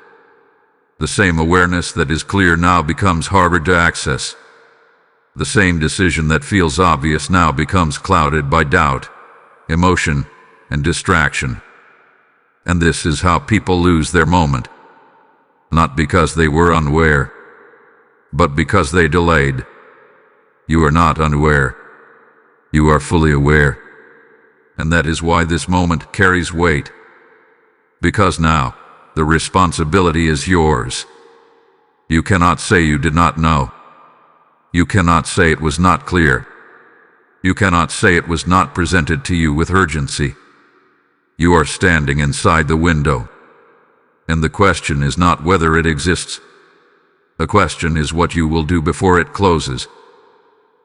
[SPEAKER 1] The same awareness that is clear now becomes harder to access. The same decision that feels obvious now becomes clouded by doubt, emotion, and distraction. And this is how people lose their moment. Not because they were unaware, but because they delayed. You are not unaware. You are fully aware. And that is why this moment carries weight. Because now, the responsibility is yours. You cannot say you did not know. You cannot say it was not clear. You cannot say it was not presented to you with urgency. You are standing inside the window. And the question is not whether it exists. The question is what you will do before it closes.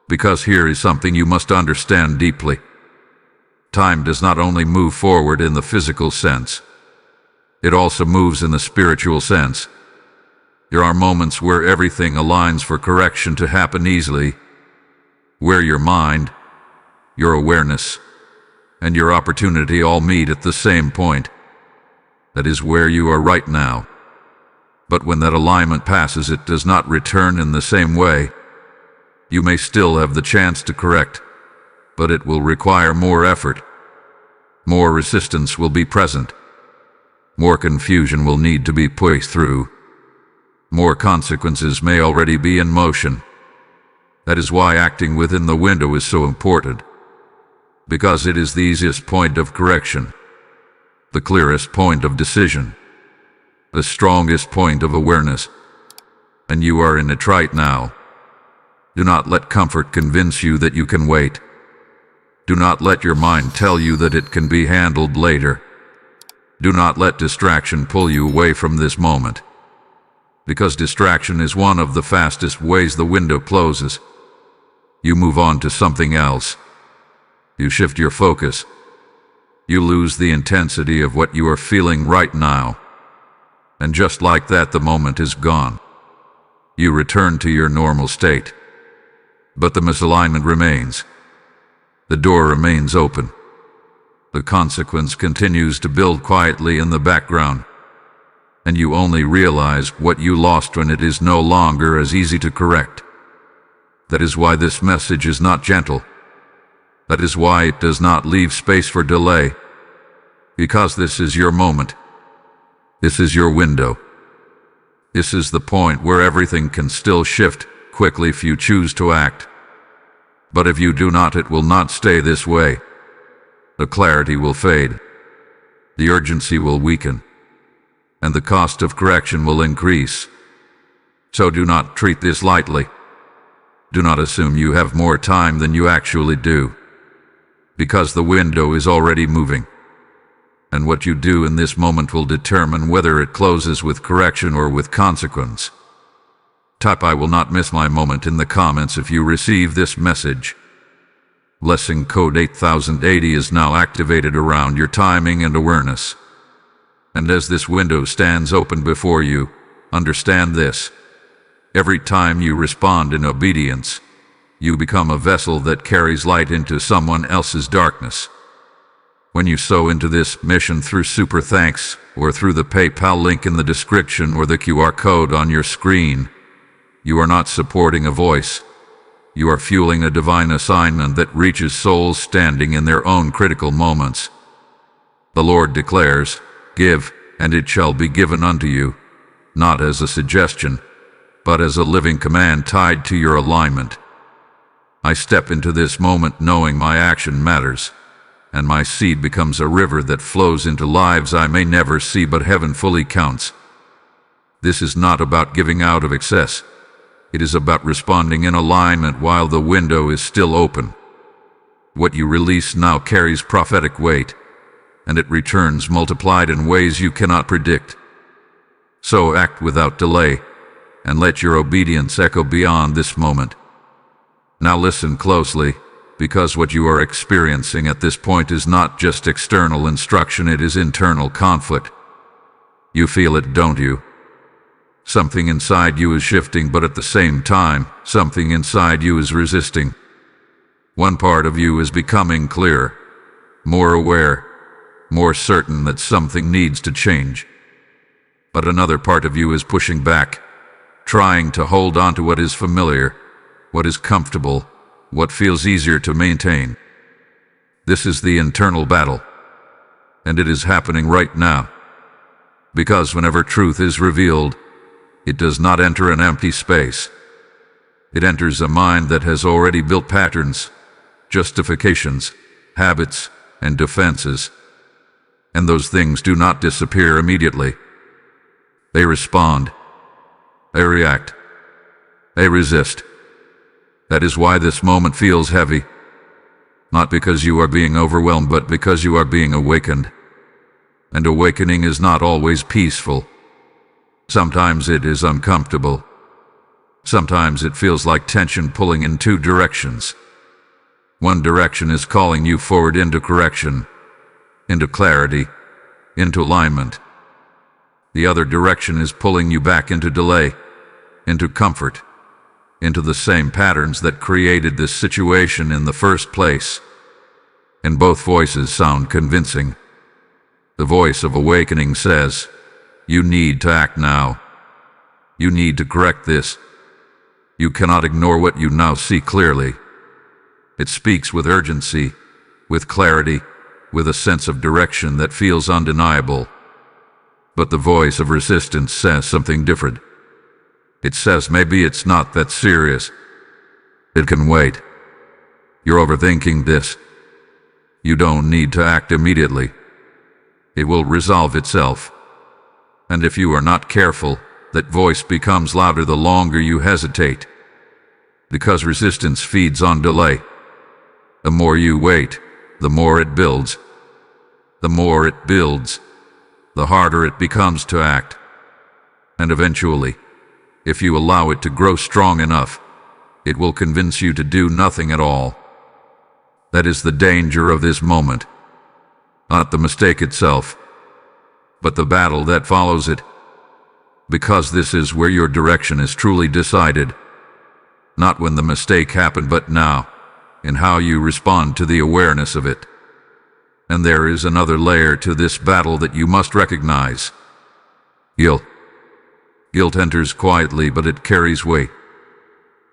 [SPEAKER 1] Because here is something you must understand deeply. Time does not only move forward in the physical sense. It also moves in the spiritual sense. There are moments where everything aligns for correction to happen easily, where your mind, your awareness, and your opportunity all meet at the same point. That is where you are right now. But when that alignment passes, it does not return in the same way. You may still have the chance to correct, but it will require more effort. More resistance will be present. more confusion will need to be pushed through. More consequences may already be in motion. That is why acting within the window is so important, because it is the easiest point of correction, the clearest point of decision, the strongest point of awareness, and you are in it right now. Do not let comfort convince you that you can wait. Do not let your mind tell you that it can be handled later. Do not let distraction pull you away from this moment, because distraction is one of the fastest ways the window closes. You move on to something else. You shift your focus. You lose the intensity of what you are feeling right now. And just like that, the moment is gone. You return to your normal state. But the misalignment remains. The door remains open. The consequence continues to build quietly in the background. And you only realize what you lost when it is no longer as easy to correct. That is why this message is not gentle. That is why it does not leave space for delay. Because this is your moment. This is your window. This is the point where everything can still shift quickly if you choose to act. But if you do not, it will not stay this way. The clarity will fade. The urgency will weaken. And the cost of correction will increase. So do not treat this lightly. Do not assume you have more time than you actually do, because the window is already moving. And what you do in this moment will determine whether it closes with correction or with consequence. Type "I will not miss my moment" in the comments if you receive this message. Blessing code 8080 is now activated around your timing and awareness. And as this window stands open before you, understand this. Every time you respond in obedience, you become a vessel that carries light into someone else's darkness. When you sow into this mission through Super Thanks, or through the PayPal link in the description or the QR code on your screen, you are not supporting a voice. You are fueling a divine assignment that reaches souls standing in their own critical moments. The Lord declares, "Give, and it shall be given unto you," not as a suggestion, but as a living command tied to your alignment. I step into this moment knowing my action matters, and my seed becomes a river that flows into lives I may never see, but heaven fully counts. This is not about giving out of excess. It is about responding in alignment while the window is still open. What you release now carries prophetic weight, and it returns multiplied in ways you cannot predict. So act without delay, and let your obedience echo beyond this moment. Now listen closely, because what you are experiencing at this point is not just external instruction, it is internal conflict. You feel it, don't you? Something inside you is shifting, but at the same time, something inside you is resisting. One part of you is becoming clearer, more aware, more certain that something needs to change. But another part of you is pushing back, trying to hold on to what is familiar, what is comfortable, what feels easier to maintain. This is the internal battle, and it is happening right now. Because whenever truth is revealed, it does not enter an empty space. It enters a mind that has already built patterns, justifications, habits, and defenses. And those things do not disappear immediately. They respond. They react. They resist. That is why this moment feels heavy. Not because you are being overwhelmed, but because you are being awakened. And awakening is not always peaceful. Sometimes it is uncomfortable. Sometimes it feels like tension pulling in two directions. One direction is calling you forward into correction, into clarity, into alignment. The other direction is pulling you back into delay, into comfort, into the same patterns that created this situation in the first place. And both voices sound convincing. The voice of awakening says, "You need to act now. You need to correct this. You cannot ignore what you now see clearly." It speaks with urgency, with clarity, with a sense of direction that feels undeniable. But the voice of resistance says something different. It says maybe it's not that serious. It can wait. You're overthinking this. You don't need to act immediately. It will resolve itself. And if you are not careful, that voice becomes louder the longer you hesitate. Because resistance feeds on delay. The more you wait, the more it builds. The more it builds, the harder it becomes to act. And eventually, if you allow it to grow strong enough, it will convince you to do nothing at all. That is the danger of this moment. Not the mistake itself, but the battle that follows it. Because this is where your direction is truly decided. Not when the mistake happened, but now, in how you respond to the awareness of it. And there is another layer to this battle that you must recognize. Guilt. Guilt enters quietly, but it carries weight.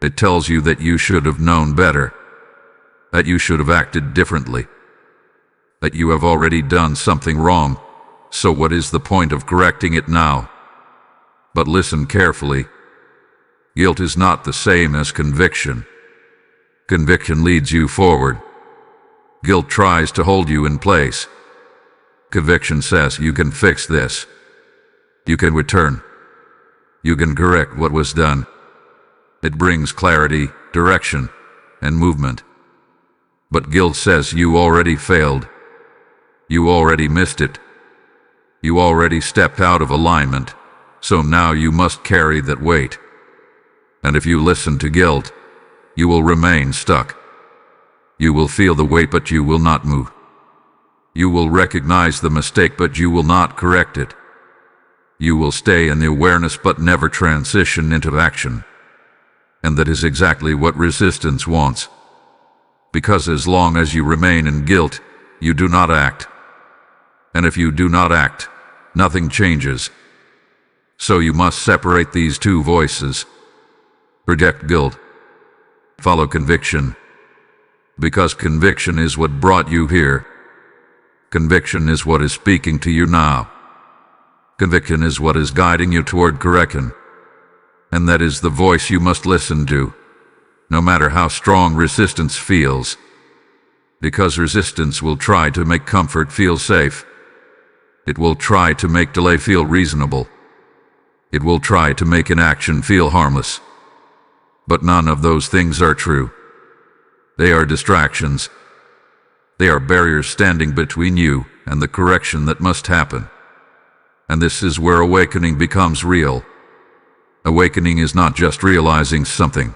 [SPEAKER 1] It tells you that you should have known better, that you should have acted differently, that you have already done something wrong, so what is the point of correcting it now? But listen carefully. Guilt is not the same as conviction. Conviction leads you forward. Guilt tries to hold you in place. Conviction says you can fix this. You can return. You can correct what was done. It brings clarity, direction, and movement. But guilt says you already failed. You already missed it. You already stepped out of alignment, so now you must carry that weight. And if you listen to guilt, you will remain stuck. You will feel the weight, but you will not move. You will recognize the mistake, but you will not correct it. You will stay in the awareness, but never transition into action. And that is exactly what resistance wants. Because as long as you remain in guilt, you do not act. And if you do not act, nothing changes. So you must separate these two voices. Reject guilt. Follow conviction. Because conviction is what brought you here. Conviction is what is speaking to you now. Conviction is what is guiding you toward correction. And that is the voice you must listen to, no matter how strong resistance feels. Because resistance will try to make comfort feel safe. It will try to make delay feel reasonable. It will try to make inaction feel harmless. But none of those things are true. They are distractions. They are barriers standing between you and the correction that must happen. And this is where awakening becomes real. Awakening is not just realizing something.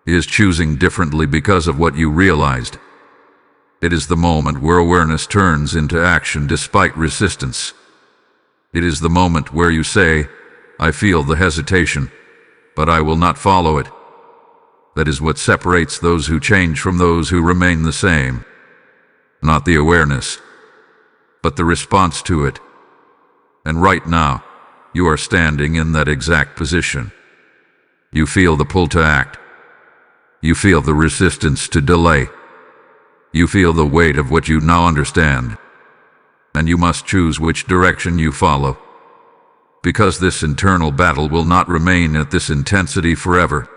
[SPEAKER 1] It is choosing differently because of what you realized. It is the moment where awareness turns into action despite resistance. It is the moment where you say, I feel the hesitation, but I will not follow it. That is what separates those who change from those who remain the same. Not the awareness, but the response to it. And right now, you are standing in that exact position. You feel the pull to act. You feel the resistance to delay. You feel the weight of what you now understand. And you must choose which direction you follow. Because this internal battle will not remain at this intensity forever.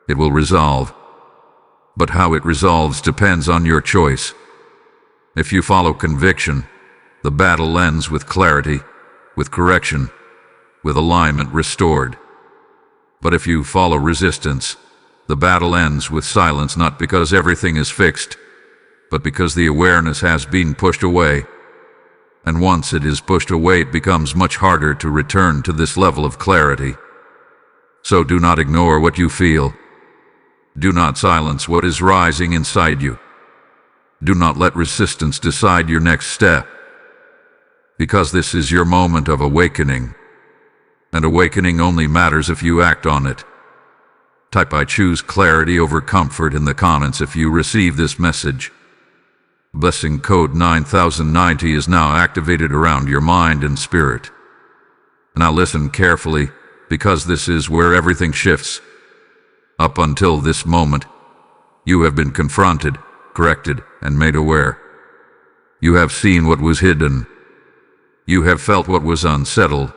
[SPEAKER 1] It will resolve. But how it resolves depends on your choice. If you follow conviction, the battle ends with clarity, with correction, with alignment restored. But if you follow resistance, the battle ends with silence, not because everything is fixed, but because the awareness has been pushed away. And once it is pushed away, it becomes much harder to return to this level of clarity. So do not ignore what you feel. Do not silence what is rising inside you. Do not let resistance decide your next step. Because this is your moment of awakening. And awakening only matters if you act on it. Type I choose clarity over comfort in the comments if you receive this message. Blessing code 9090 is now activated around your mind and spirit. Now listen carefully, because this is where everything shifts. Up until this moment, you have been confronted, corrected, and made aware. You have seen what was hidden. You have felt what was unsettled.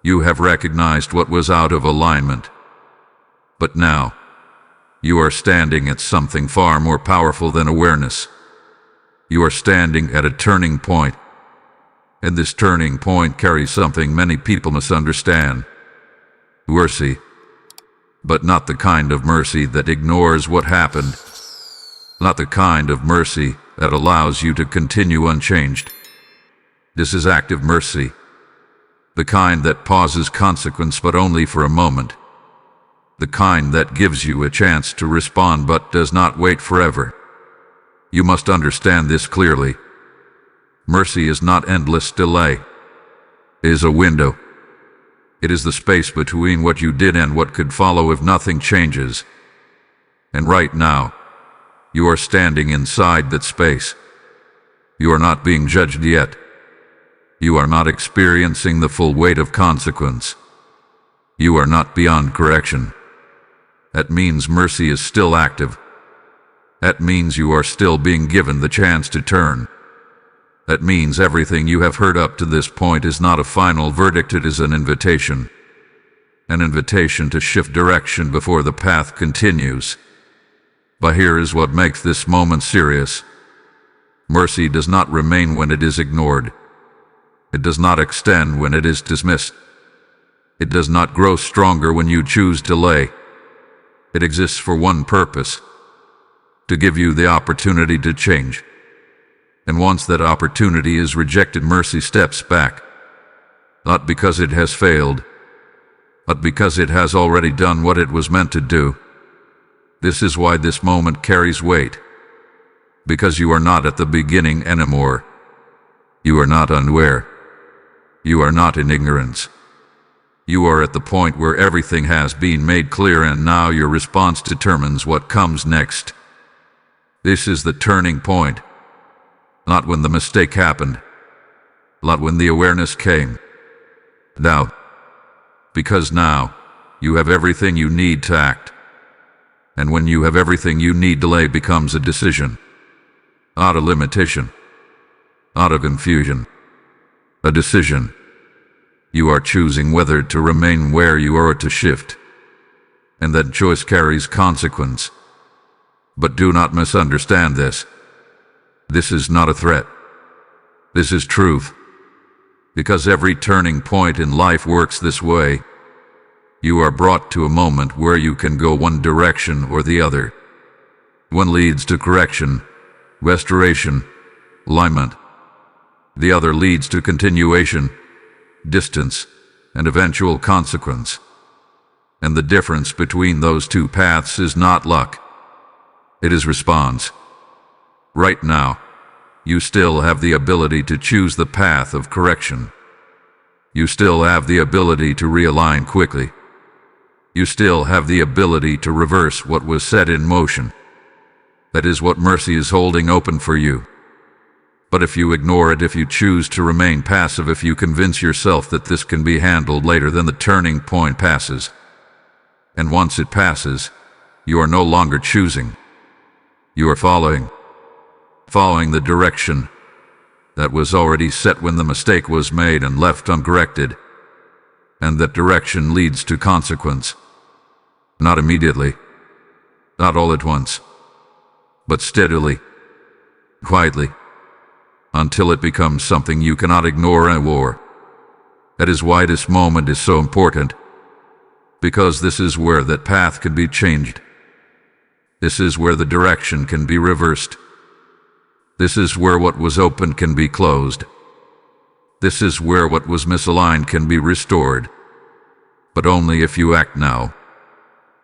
[SPEAKER 1] You have recognized what was out of alignment. But now, you are standing at something far more powerful than awareness. You are standing at a turning point, and this turning point carries something many people misunderstand. Mercy. But not the kind of mercy that ignores what happened. Not the kind of mercy that allows you to continue unchanged. This is active mercy. The kind that pauses consequence but only for a moment. The kind that gives you a chance to respond but does not wait forever. You must understand this clearly. Mercy is not endless delay. It is a window. It is the space between what you did and what could follow if nothing changes. And right now, you are standing inside that space. You are not being judged yet. You are not experiencing the full weight of consequence. You are not beyond correction. That means mercy is still active. That means you are still being given the chance to turn. That means everything you have heard up to this point is not a final verdict, it is an invitation. An invitation to shift direction before the path continues. But here is what makes this moment serious. Mercy does not remain when it is ignored. It does not extend when it is dismissed. It does not grow stronger when you choose delay. It exists for one purpose: to give you the opportunity to change. And once that opportunity is rejected, mercy steps back. Not because it has failed, but because it has already done what it was meant to do. This is why this moment carries weight. Because you are not at the beginning anymore. You are not unaware. You are not in ignorance. You are at the point where everything has been made clear, and now your response determines what comes next. This is the turning point. Not when the mistake happened. Not when the awareness came. Now. Because now, you have everything you need to act. And when you have everything you need, delay becomes a decision. Not a limitation. Not a confusion. A decision. You are choosing whether to remain where you are or to shift. And that choice carries consequence. But do not misunderstand this. This is not a threat. This is truth. Because every turning point in life works this way. You are brought to a moment where you can go one direction or the other. One leads to correction, restoration, alignment. The other leads to continuation, distance, and eventual consequence. And the difference between those two paths is not luck. It is response. Right now, you still have the ability to choose the path of correction. You still have the ability to realign quickly. You still have the ability to reverse what was set in motion. That is what mercy is holding open for you. But if you ignore it, if you choose to remain passive, if you convince yourself that this can be handled later, then the turning point passes. And once it passes, you are no longer choosing. You are following the direction that was already set when the mistake was made and left uncorrected. And that direction leads to consequence. Not immediately, not all at once, but steadily, quietly, until it becomes something you cannot ignore anymore. That is why this moment is so important, because this is where that path can be changed. This is where the direction can be reversed. This is where what was opened can be closed. This is where what was misaligned can be restored. But only if you act now.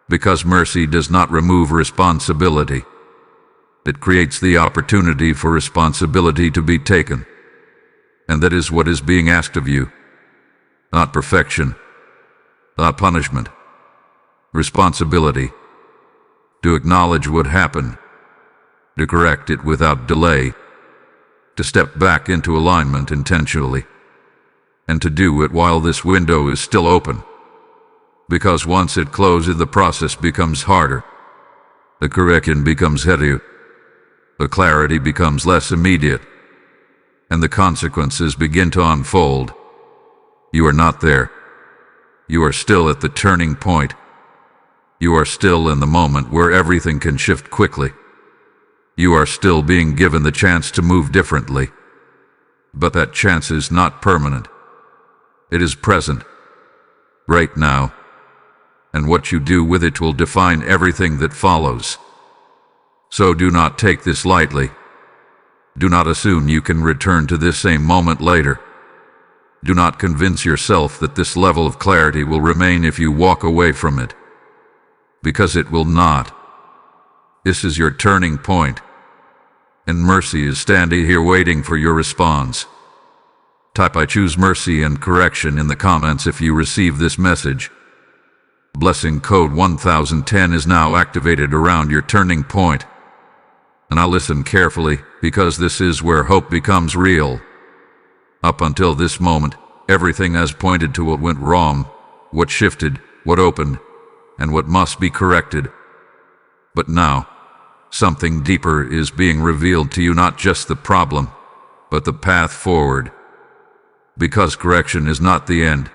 [SPEAKER 1] Because mercy does not remove responsibility. It creates the opportunity for responsibility to be taken. And that is what is being asked of you. Not perfection. Not punishment. Responsibility. To acknowledge what happened. To correct it without delay. To step back into alignment intentionally. And to do it while this window is still open. Because once it closes, the process becomes harder. The correction becomes heavier. The clarity becomes less immediate. and the consequences begin to unfold. You are not there. You are still at the turning point. You are still in the moment where everything can shift quickly. You are still being given the chance to move differently. But that chance is not permanent. It is present, right now, and what you do with it will define everything that follows. So do not take this lightly. Do not assume you can return to this same moment later. Do not convince yourself that this level of clarity will remain if you walk away from it, because it will not. This is your turning point, and mercy is standing here waiting for your response. Type "I choose mercy and correction" in the comments if you receive this message. Blessing code 1010 is now activated around your turning point. And now listen carefully, because this is where hope becomes real. Up until this moment, everything has pointed to what went wrong, what shifted, what opened, and what must be corrected. But now, something deeper is being revealed to you, not just the problem, but the path forward. Because correction is not the end.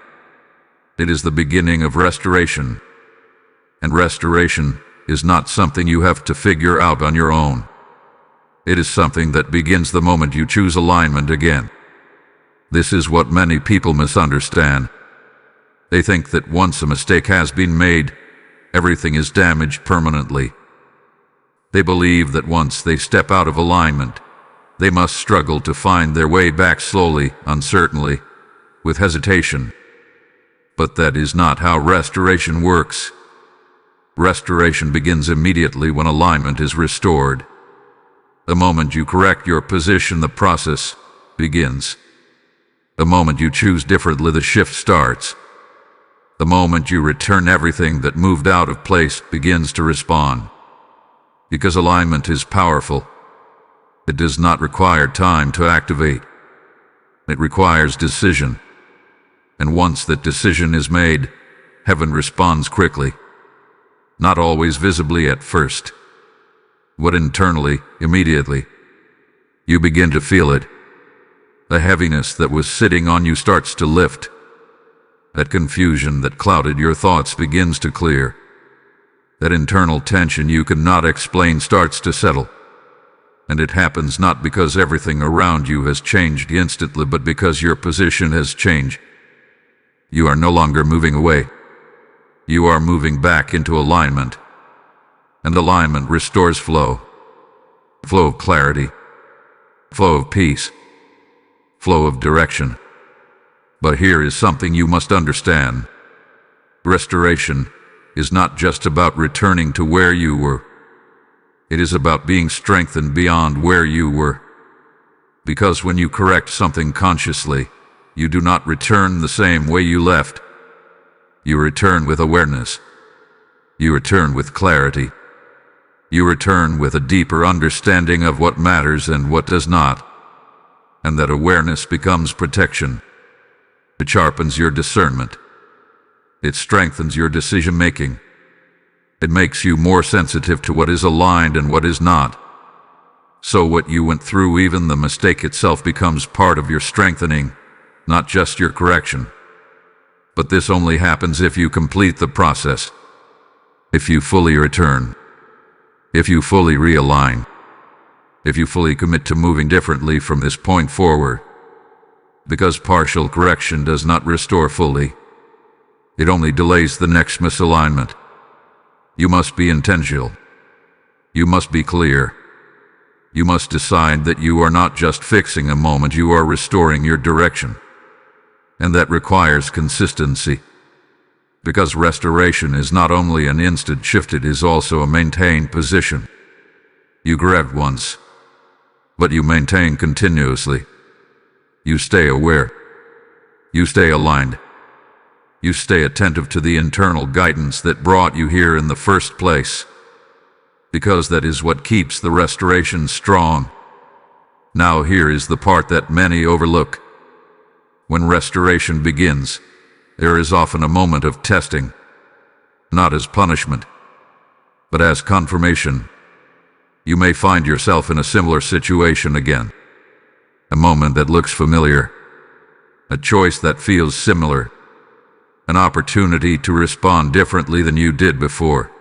[SPEAKER 1] It is the beginning of restoration. And restoration is not something you have to figure out on your own. It is something that begins the moment you choose alignment again. This is what many people misunderstand. They think that once a mistake has been made, everything is damaged permanently. They believe that once they step out of alignment, they must struggle to find their way back slowly, uncertainly, with hesitation. But that is not how restoration works. Restoration begins immediately when alignment is restored. The moment you correct your position, the process begins. The moment you choose differently, the shift starts. The moment you return, everything that moved out of place begins to respond. Because alignment is powerful, it does not require time to activate. It requires decision. And once that decision is made, heaven responds quickly. Not always visibly at first, but internally, immediately. You begin to feel it. The heaviness that was sitting on you starts to lift. That confusion that clouded your thoughts begins to clear. That internal tension you cannot explain starts to settle. And it happens not because everything around you has changed instantly, but because your position has changed. You are no longer moving away. You are moving back into alignment. And alignment restores flow. Flow of clarity. Flow of peace. Flow of direction. But here is something you must understand. Restoration is not just about returning to where you were. It is about being strengthened beyond where you were. Because when you correct something consciously, you do not return the same way you left. You return with awareness. You return with clarity. You return with a deeper understanding of what matters and what does not. And that awareness becomes protection. It sharpens your discernment. It strengthens your decision-making. It makes you more sensitive to what is aligned and what is not. So what you went through, even the mistake itself, becomes part of your strengthening, not just your correction. But this only happens if you complete the process. If you fully return. If you fully realign. If you fully commit to moving differently from this point forward. Because partial correction does not restore fully. It only delays the next misalignment. You must be intentional. You must be clear. You must decide that you are not just fixing a moment, you are restoring your direction. And that requires consistency. Because restoration is not only an instant shift, it is also a maintained position. You correct once, but you maintain continuously. You stay aware. You stay aligned. You stay attentive to the internal guidance that brought you here in the first place. Because that is what keeps the restoration strong. Now here is the part that many overlook. When restoration begins, there is often a moment of testing. Not as punishment, but as confirmation. You may find yourself in a similar situation again. a moment that looks familiar, a choice that feels similar, an opportunity to respond differently than you did before.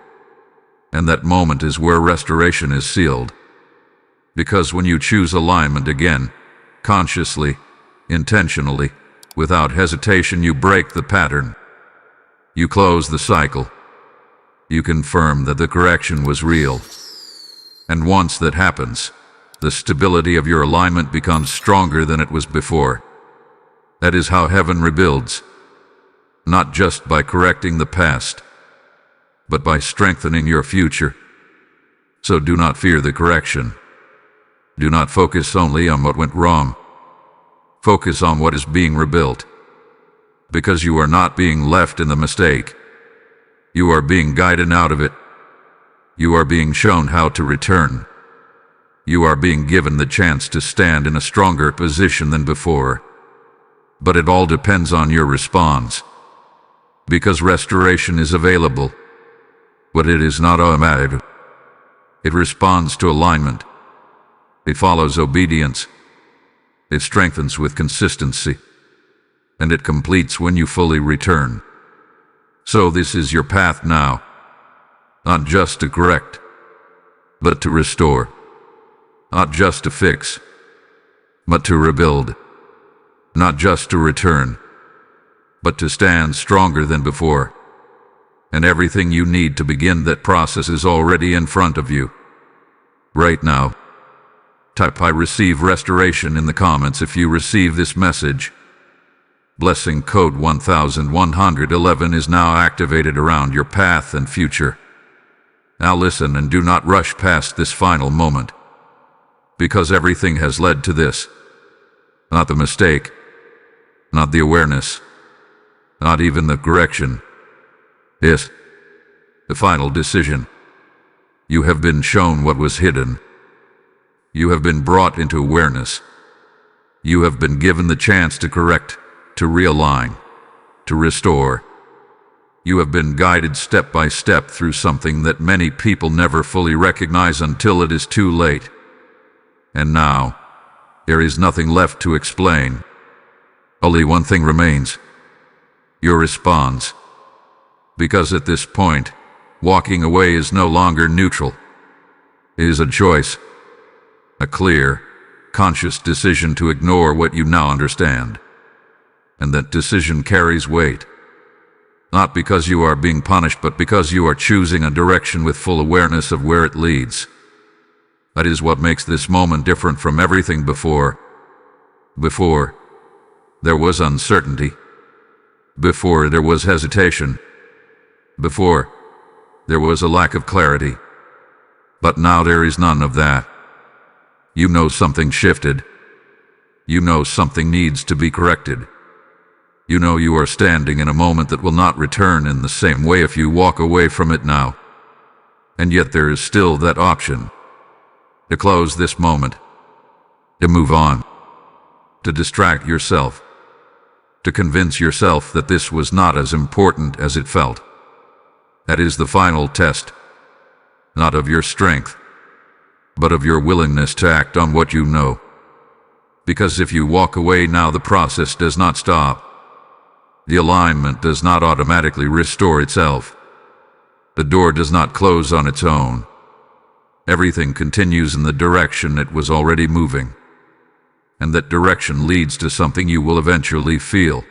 [SPEAKER 1] And that moment is where restoration is sealed. Because when you choose alignment again, consciously, intentionally, without hesitation, you break the pattern. You close the cycle. You confirm that the correction was real. And once that happens, the stability of your alignment becomes stronger than it was before. That is how heaven rebuilds, not just by correcting the past, but by strengthening your future. So do not fear the correction. Do not focus only on what went wrong. Focus on what is being rebuilt. Because you are not being left in the mistake. You are being guided out of it. You are being shown how to return. You are being given the chance to stand in a stronger position than before. But it all depends on your response. Because restoration is available, but it is not automatic. It responds to alignment. It follows obedience. It strengthens with consistency. And it completes when you fully return. So this is your path now. Not just to correct, but to restore. Not just to fix, but to rebuild. Not just to return, but to stand stronger than before. And everything you need to begin that process is already in front of you. Right now. Type "I receive restoration" in the comments if you receive this message. Blessing code 1111 is now activated around your path and future. Now listen and do not rush past this final moment. Because everything has led to this. Not the mistake. Not the awareness. Not even the correction. Yes. The final decision. You have been shown what was hidden. You have been brought into awareness. You have been given the chance to correct, to realign, to restore. You have been guided step by step through something that many people never fully recognize until it is too late. And now, there is nothing left to explain. Only one thing remains. Your response. Because at this point, walking away is no longer neutral. It is a choice. A clear, conscious decision to ignore what you now understand. And that decision carries weight. Not because you are being punished, but because you are choosing a direction with full awareness of where it leads. That is what makes this moment different from everything before. Before, there was uncertainty. Before, there was hesitation. Before, there was a lack of clarity. But now there is none of that. You know something shifted. You know something needs to be corrected. You know you are standing in a moment that will not return in the same way if you walk away from it now. And yet there is still that option. To close this moment. To move on. To distract yourself. To convince yourself that this was not as important as it felt. That is the final test. Not of your strength, but of your willingness to act on what you know. Because if you walk away now, the process does not stop. The alignment does not automatically restore itself. The door does not close on its own. Everything continues in the direction it was already moving. And that direction leads to something you will eventually feel.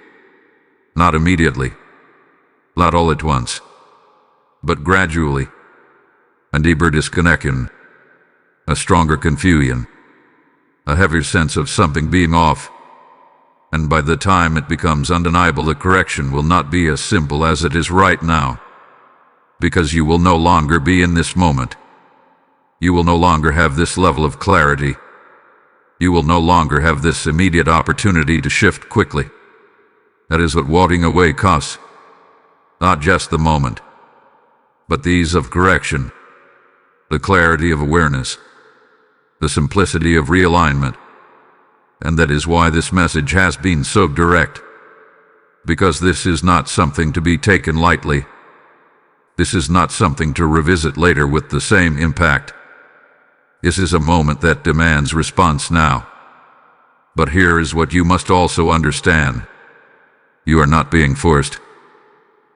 [SPEAKER 1] Not immediately. Not all at once. But gradually. A deeper disconnection. A stronger confusion. A heavier sense of something being off. And by the time it becomes undeniable, the correction will not be as simple as it is right now. Because you will no longer be in this moment. You will no longer have this level of clarity. You will no longer have this immediate opportunity to shift quickly. That is what walking away costs. Not just the moment, but the ease of correction, the clarity of awareness, the simplicity of realignment. And that is why this message has been so direct. Because this is not something to be taken lightly. This is not something to revisit later with the same impact. This is a moment that demands response now. But here is what you must also understand. You are not being forced.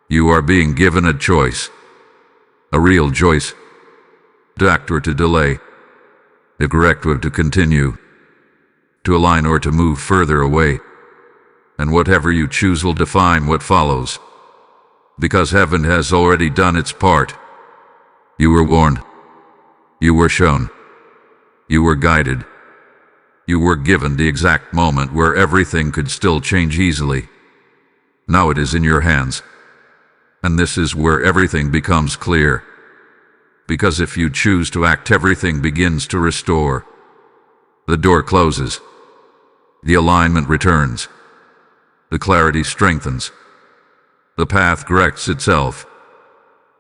[SPEAKER 1] You are being given a choice. A real choice. To act or to delay. To correct or to continue. To align or to move further away. And whatever you choose will define what follows. Because heaven has already done its part. You were warned. You were shown. You were guided. You were given the exact moment where everything could still change easily. Now it is in your hands. And this is where everything becomes clear. Because if you choose to act, everything begins to restore. The door closes. The alignment returns. The clarity strengthens. The path corrects itself.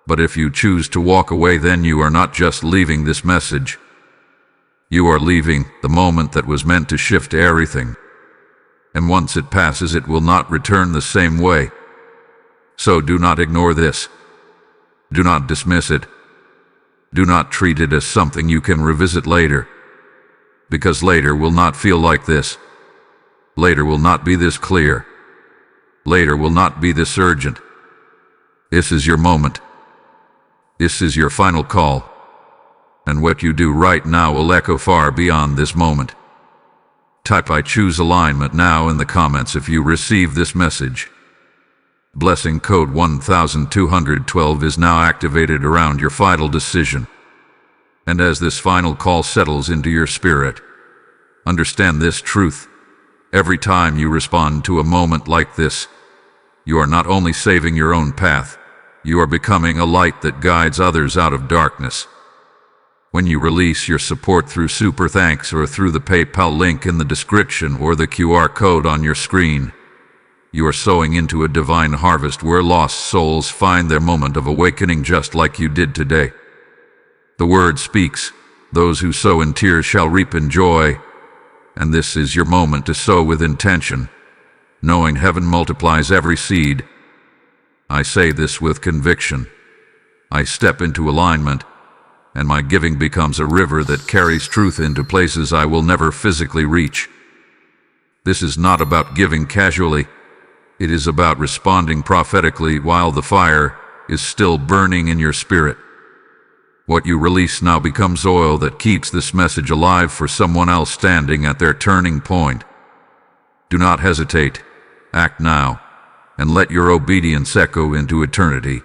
[SPEAKER 1] But if you choose to walk away, then you are not just leaving this message. You are leaving the moment that was meant to shift everything. And once it passes, it will not return the same way. So do not ignore this. Do not dismiss it. Do not treat it as something you can revisit later. Because later will not feel like this. Later will not be this clear. Later will not be this urgent. This is your moment. This is your final call. And what you do right now will echo far beyond this moment. Type "I choose alignment" now in the comments if you receive this message. Blessing code 1212 is now activated around your final decision. And as this final call settles into your spirit, understand this truth. Every time you respond to a moment like this, you are not only saving your own path, you are becoming a light that guides others out of darkness. When you release your support through Super Thanks or through the PayPal link in the description or the QR code on your screen, you are sowing into a divine harvest where lost souls find their moment of awakening just like you did today. The word speaks, those who sow in tears shall reap in joy, and this is your moment to sow with intention, knowing heaven multiplies every seed. I say this with conviction. I step into alignment, and my giving becomes a river that carries truth into places I will never physically reach. This is not about giving casually. It is about responding prophetically while the fire is still burning in your spirit. What you release now becomes oil that keeps this message alive for someone else standing at their turning point. Do not hesitate. Act now, and let your obedience echo into eternity.